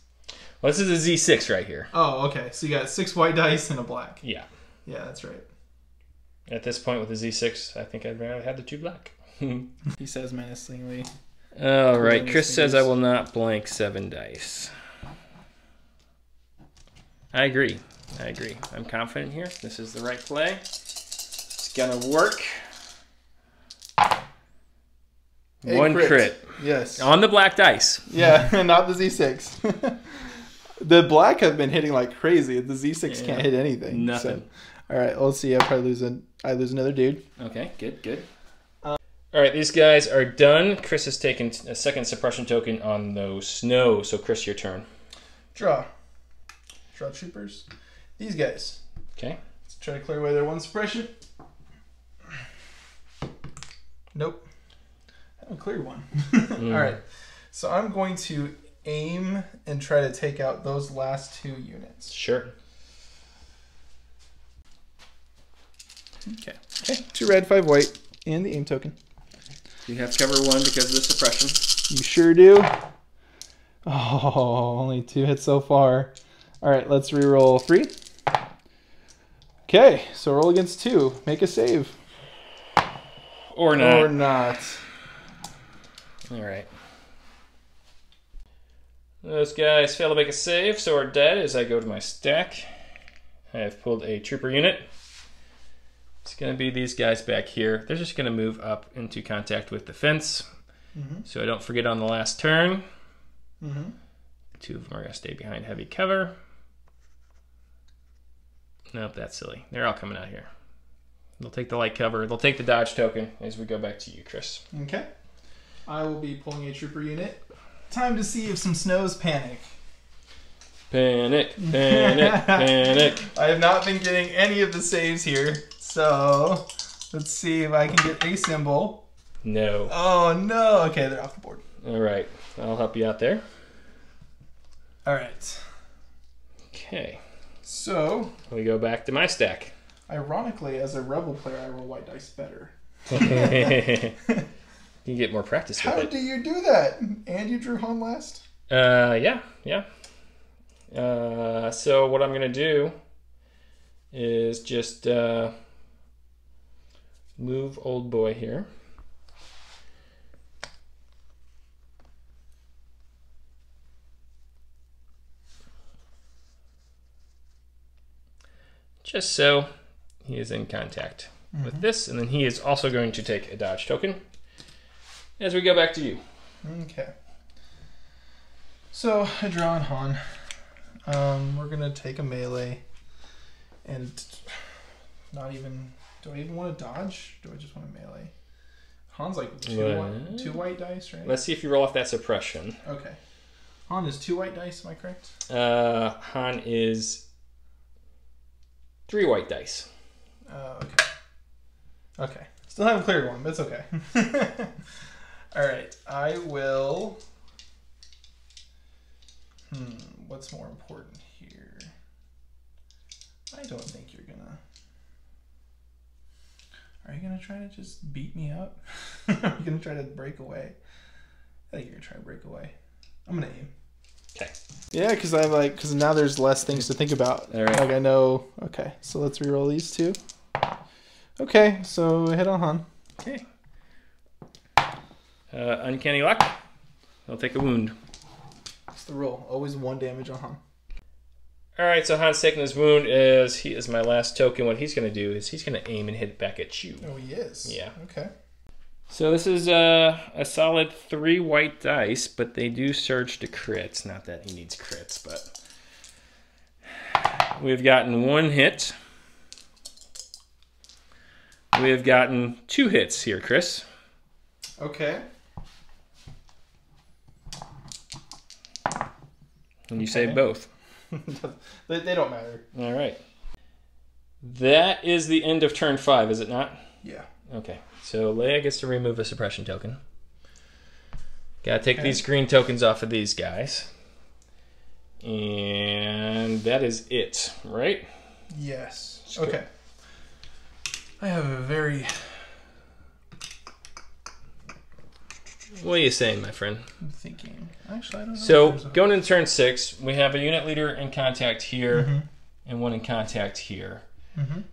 Well, this is a Z6 right here. Oh, okay. So you got 6 white dice and a black. Yeah. Yeah, that's right. At this point with the Z6, I think I'd rather have the 2 black. He says menacingly. All right. Chris says I will not blank 7 dice. I agree. I'm confident here. This is the right play. It's going to work. 1 crit. Yes. On the black dice. Yeah, not the Z6. The black have been hitting like crazy. The Z6 can't hit anything. Nothing. So, all right, let's see. I lose another dude. Okay, good. All right, these guys are done. Chris has taken a second suppression token on those snow. So, Chris, your turn. Draw troopers. These guys. Okay. Let's try to clear away their 1 suppression. Nope. I haven't cleared 1. All right. So I'm going to aim and try to take out those last 2 units. Sure. Okay. 2 red, 5 white, and the aim token. You have cover 1 because of the suppression. You sure do. Oh, only 2 hits so far. All right, let's reroll 3. Okay, so roll against 2. Make a save. Or not. Or not. All right. Those guys fail to make a save, so are dead as I go to my stack. I have pulled a trooper unit. It's going to be these guys back here. They're just going to move up into contact with the fence. So I don't forget on the last turn. 2 of them are going to stay behind heavy cover. Nope, that's silly. They're all coming out here. They'll take the light cover. They'll take the dodge token as we go back to you, Chris. Okay. I will be pulling a trooper unit. Time to see if some snows panic. Panic. I have not been getting any of the saves here. So, let's see if I can get a symbol. No. Oh, no. Okay, they're off the board. All right. I'll help you out there. All right. Okay. So, We go back to my stack. ironically, as a rebel player, I roll white dice better. You get more practice with How it. do you do that? And you drew Han last? Yeah. So what I'm going to do is just move old boy here. Just so he is in contact with this, and then he is also going to take a dodge token as we go back to you. Okay. So I draw on Han. We're gonna take a melee, and not even. Do I even want to dodge? Do I just want a melee? Han's like two white dice, right? Let's see if you roll off that suppression. Okay. Han is 2 white dice. Am I correct? Han is 3 white dice. Okay. Okay. Still haven't cleared one, but it's okay. All right. I will. What's more important here? I don't think you're gonna. Are you gonna try to just beat me up? Are you gonna try to break away? I think you're gonna try to break away. I'm gonna aim. Okay. Yeah, because now there's less things to think about. All right. Like I know. Okay, so let's reroll these 2. Okay, so hit on Han. Okay. Uncanny luck. I'll take a wound. That's the roll. Always 1 damage on Han. All right, so Han's taking his wound as he is my last token. What he's going to do is he's going to aim and hit back at you. Oh, he is? Yeah. Okay. So this is a solid 3 white dice, but they do surge to crits. Not that he needs crits, but we've gotten 1 hit. We have gotten 2 hits here, Chris. Okay. And you say both. They don't matter. All right. That is the end of turn 5, is it not? Yeah. Okay. So Leia gets to remove a suppression token. Gotta take these green tokens off of these guys. And that is it, right? Yes. Okay. I have a very... What are you saying, my friend? I'm thinking. Actually, I don't know. So, going into turn 6, we have a unit leader in contact here and one in contact here.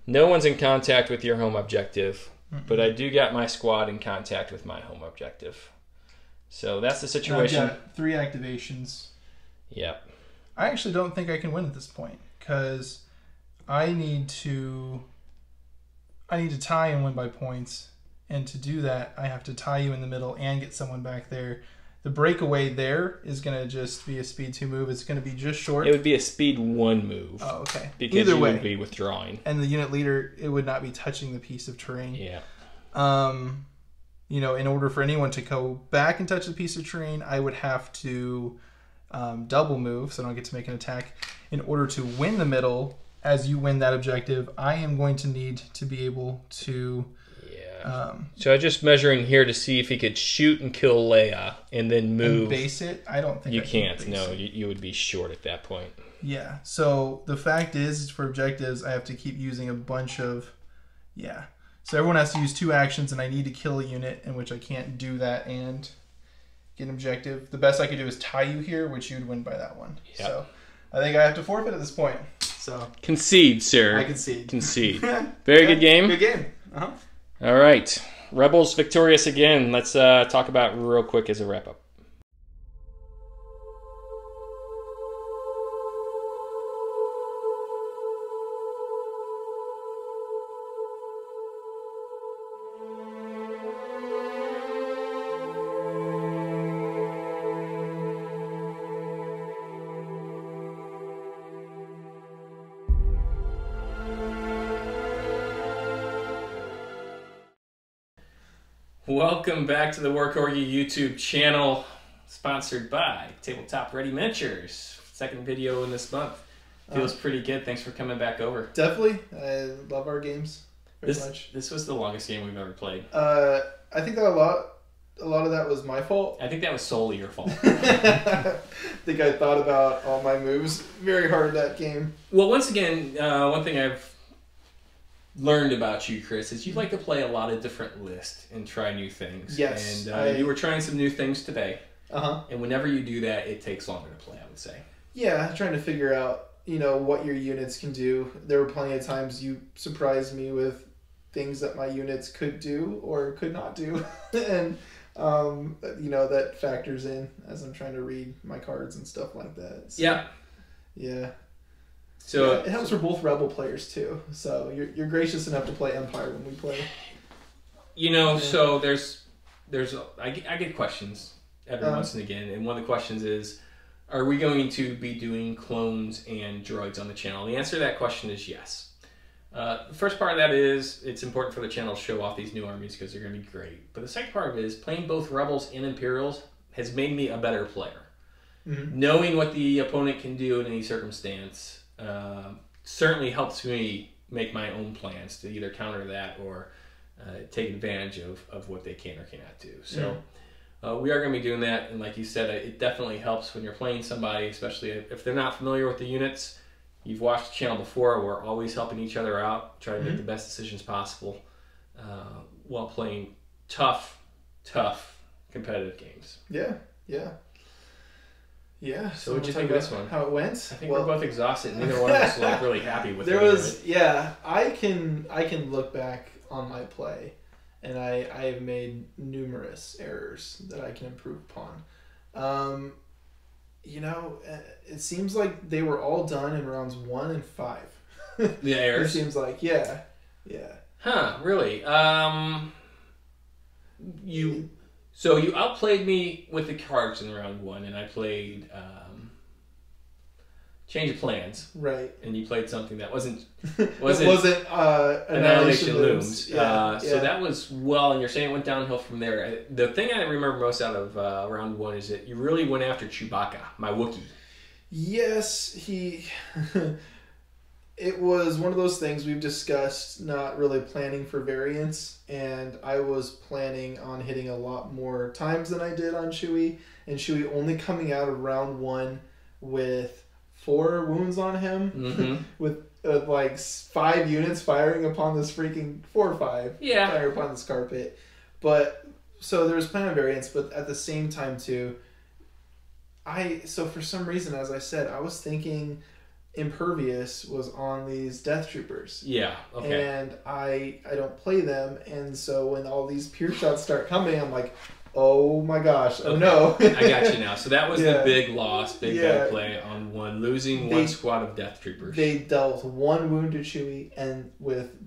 No one's in contact with your home objective, but I do got my squad in contact with my home objective. So, that's the situation. I've got 3 activations. Yep. I actually don't think I can win at this point, because I need to tie and win by points. And to do that, I have to tie you in the middle and get someone back there. The breakaway there is going to just be a speed 2 move. It's going to be just short. It would be a speed 1 move. Oh, okay. Because Either you way, would be withdrawing. And the unit leader, it would not be touching the piece of terrain. Yeah. You know, in order for anyone to go back and touch the piece of terrain, I would have to double move, so I don't get to make an attack. In order to win the middle, as you win that objective, I am going to need to be able to... So I'm just measuring here to see if he could shoot and kill Leia and then move. And base it? I don't think you I can can't. base No, it. you would be short at that point. Yeah. So the fact is, for objectives, I have to keep using a bunch of... Yeah. So everyone has to use 2 actions, and I need to kill a unit, in which I can't do that and get an objective. The best I could do is tie you here, which you'd win by that one. Yep. So I think I have to forfeit at this point. So concede, sir. I concede. Concede. Very good game. Good game. Uh-huh. All right. Rebels victorious again. Let's talk about real quick as a wrap-up. Welcome back to the War Corgi YouTube channel, sponsored by Tabletop Ready Miniatures. Second video in this month. Feels pretty good. Thanks for coming back over. Definitely. I love our games very much. This was the longest game we've ever played. I think that a lot of that was my fault. I think that was solely your fault. I think I thought about all my moves very hard that game. Well, once again, one thing I've learned about you, Chris, is you like to play a lot of different lists and try new things. Yes. And you were trying some new things today. Uh-huh. And whenever you do that, it takes longer to play, I would say. Yeah, trying to figure out, what your units can do. There were plenty of times you surprised me with things that my units could do or could not do. And, that factors in as I'm trying to read my cards and stuff like that. So, yeah. Yeah. So yeah, it helps for both Rebel players too. So you're gracious enough to play Empire when we play. So I get questions every once and again, and one of the questions is, are we going to be doing clones and droids on the channel? The answer to that question is yes. The first part of that is it's important for the channel to show off these new armies because they're going to be great. But the second part of it is playing both Rebels and Imperials has made me a better player. Knowing what the opponent can do in any circumstance certainly helps me make my own plans to either counter that or take advantage of what they can or cannot do. So we are going to be doing that, and like you said, it definitely helps when you're playing somebody, especially if they're not familiar with the units. You've watched the channel before. We're always helping each other out, trying to make the best decisions possible while playing tough competitive games. Yeah. So what'd you think of this one? How it went? I think we're both exhausted. Neither one of us like really happy with it. I can look back on my play, and I have made numerous errors that I can improve upon. It seems like they were all done in rounds 1 and 5. The errors? It seems like, yeah. Huh, really? You outplayed me with the cards in round 1, and I played Change of Plans. Right. And you played something that wasn't Annihilation Looms. So that was and you're saying it went downhill from there. The thing I remember most out of round 1 is that you really went after Chewbacca, my Wookiee. Yes, it was one of those things we've discussed, not really planning for variance, and I was planning on hitting a lot more times than I did on Chewie, and Chewie only coming out of round 1 with 4 wounds on him, with like 5 units firing upon this freaking 4 or 5 fire upon this carpet. But so there was plenty of variance, but at the same time too, so for some reason, as I said, I was thinking Impervious was on these Death Troopers. Yeah, okay. And I don't play them, and so when all these pure shots start coming, I'm like, oh my gosh, oh no. I got you now. So that was the big loss, bad play on 1, losing 1 squad of Death Troopers. They dealt 1 wound to Chewie, and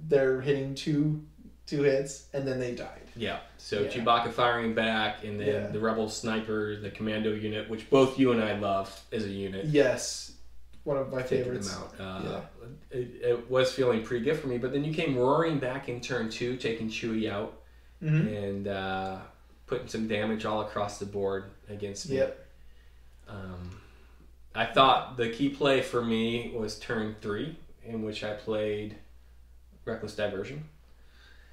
they're hitting two hits, and then they died. Yeah. So Chewbacca firing back, and then the Rebel Sniper, the Commando unit, which both you and I love as a unit. Yes. One of my favorites. Them out. It was feeling pretty good for me, but then you came roaring back in turn 2, taking Chewie out, and putting some damage all across the board against me. Yep. I thought the key play for me was turn 3, in which I played Reckless Diversion,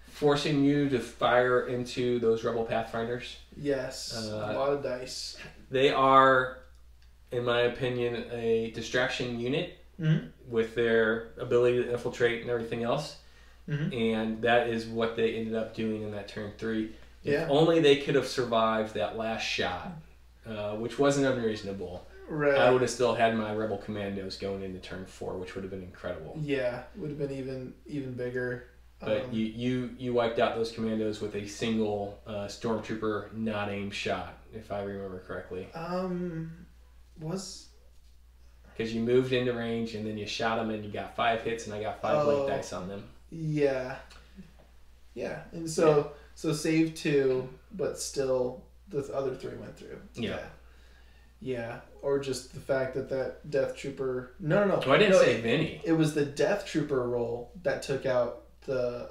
forcing you to fire into those Rebel Pathfinders. Yes, a lot of dice. They are, in my opinion, a distraction unit with their ability to infiltrate and everything else. And that is what they ended up doing in that turn 3. If only they could have survived that last shot, which wasn't unreasonable. Right. I would have still had my Rebel Commandos going into turn 4, which would have been incredible. Yeah, would have been even bigger. But you wiped out those Commandos with a single Stormtrooper not aimed shot, if I remember correctly. Because you moved into range and then you shot them and you got 5 hits and I got 5 blink dice on them. Yeah, and so save 2, but still the other 3 went through. Yeah, or just the fact that Death Trooper. No. Oh, I didn't save any. It was the Death Trooper roll that took out the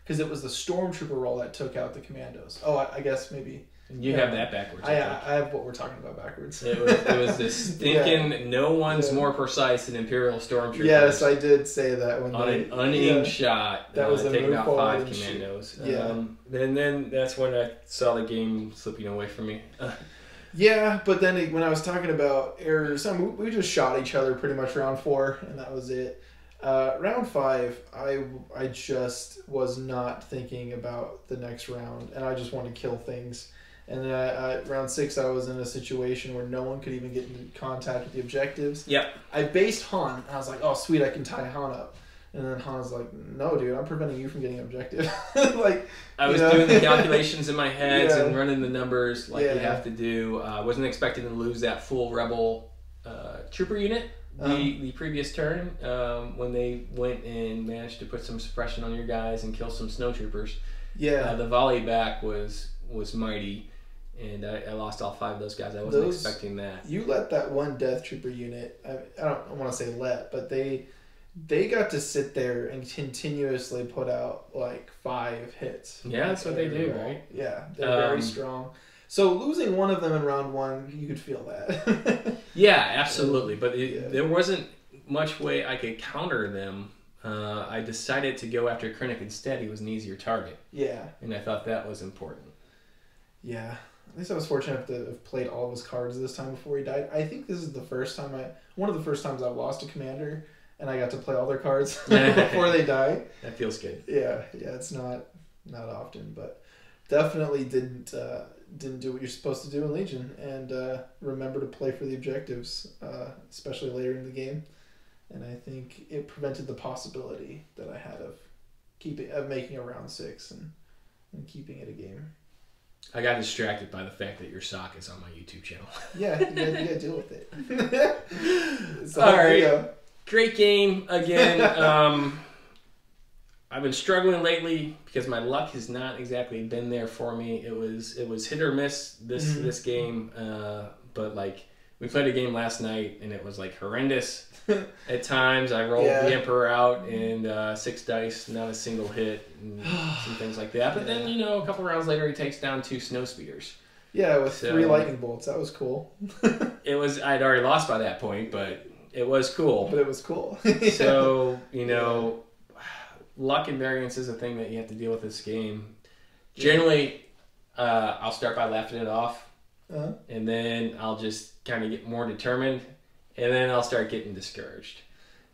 because it was the Stormtrooper roll that took out the Commandos. Oh, I guess maybe. You have that backwards. I have what we're talking about backwards. It was this stinking. No one's more precise than Imperial Stormtroopers. Yes, I did say that when on an unaimed shot. That was taking out 5 Commandos. And then that's when I saw the game slipping away from me. Yeah, but then when I was talking about errors, we just shot each other pretty much round 4, and that was it. Round 5, I just was not thinking about the next round, and I just wanted to kill things. And then round 6, I was in a situation where no one could even get in contact with the objectives. Yep. I based Han, and I was like, oh, sweet, I can tie Han up. And then Han's like, no, dude, I'm preventing you from getting objective. I was doing the calculations in my head and running the numbers like you have to do. I wasn't expecting to lose that full Rebel trooper unit the previous turn when they went and managed to put some suppression on your guys and kill some snowtroopers. Yeah. The volley back was mighty. And I lost all 5 of those guys. I wasn't expecting that. You let that one Death Trooper unit, I don't want to say let, but they got to sit there and continuously put out like 5 hits. Yeah, that's what they do, right? Yeah, they're very strong. So losing one of them in round 1, you could feel that. Yeah, absolutely. But there wasn't much way I could counter them. I decided to go after Krennic instead. He was an easier target. Yeah. And I thought that was important. Yeah. At least I was fortunate to have played all of his cards this time before he died. I think this is one of the first times I've lost a commander, and I got to play all their cards before they die. That feels good. Yeah, it's not often, but definitely didn't do what you're supposed to do in Legion, and remember to play for the objectives, especially later in the game. And I think it prevented the possibility that I had of making a round 6 and keeping it a game. I got distracted by the fact that your sock is on my YouTube channel. Yeah, you gotta deal with it. All right. Great game again. I've been struggling lately because my luck has not exactly been there for me. It was hit or miss this game, but like we played a game last night and it was like horrendous. At times I rolled the Emperor out and 6 dice, not a single hit, and some things like that. But then a couple rounds later he takes down 2 snow speeders. Yeah, with 3 lightning bolts. That was cool. I'd already lost by that point, but it was cool. But it was cool. So luck and variance is a thing that you have to deal with this game. Generally, I'll start by laughing it off, and then I'll just kind of get more determined, and then I'll start getting discouraged.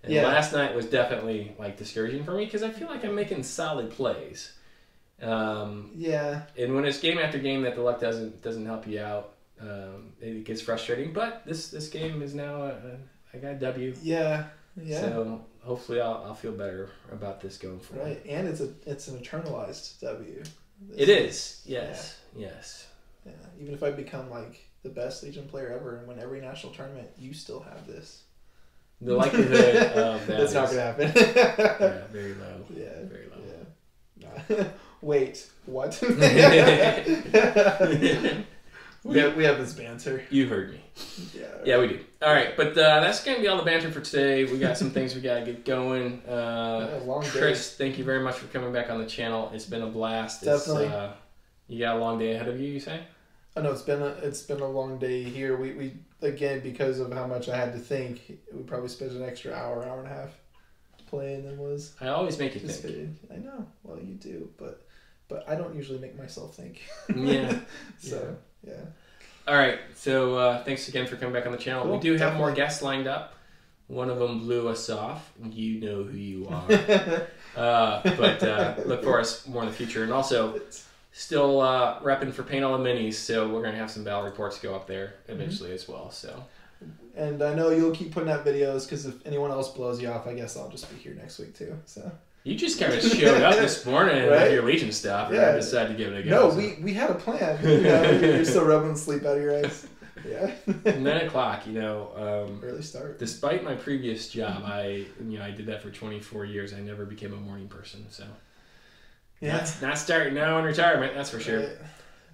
And last night was definitely like discouraging for me because I feel like I'm making solid plays. And when it's game after game that the luck doesn't help you out, it gets frustrating. But this game is now I got a W. Yeah. So hopefully I'll feel better about this going forward. Right, and it's an eternalized W. It is. Yes. Yes. Yeah. Even if I become like the best Legion player ever and win every national tournament, you still have this. The likelihood of that that's not going to happen. Very low. Yeah. Very low. Yeah. Wait, what? We have this banter. You heard me. Yeah. Yeah, we do. All right, but that's going to be all the banter for today. We got some things we got to get going. Long day. Chris, thank you very much for coming back on the channel. It's been a blast. Definitely. You got a long day ahead of you say? Oh no, it's been a long day here. We again, because of how much I had to think, we probably spent an extra hour and a half playing than was. I always make you think. I know. Well, you do, but I don't usually make myself think. Yeah. So yeah. All right. So thanks again for coming back on the channel. Cool, we do have more guests lined up. One of them blew us off. You know who you are. But look for us more in the future. And also, still repping for Paint All the Minis. So we're going to have some battle reports go up there eventually as well. So. And I know you'll keep putting out videos because if anyone else blows you off, I guess I'll just be here next week too. So. You just kind of showed up this morning with your Legion stuff and I decided to give it a go. No, we had a plan. You're still rubbing sleep out of your eyes. Yeah. 9 o'clock, early start. Despite my previous job, I did that for 24 years. I never became a morning person, so not starting now in retirement, that's for sure. Right.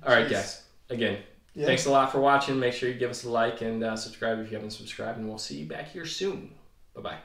All right, guys. Again, thanks a lot for watching. Make sure you give us a like and subscribe if you haven't subscribed, and we'll see you back here soon. Bye-bye.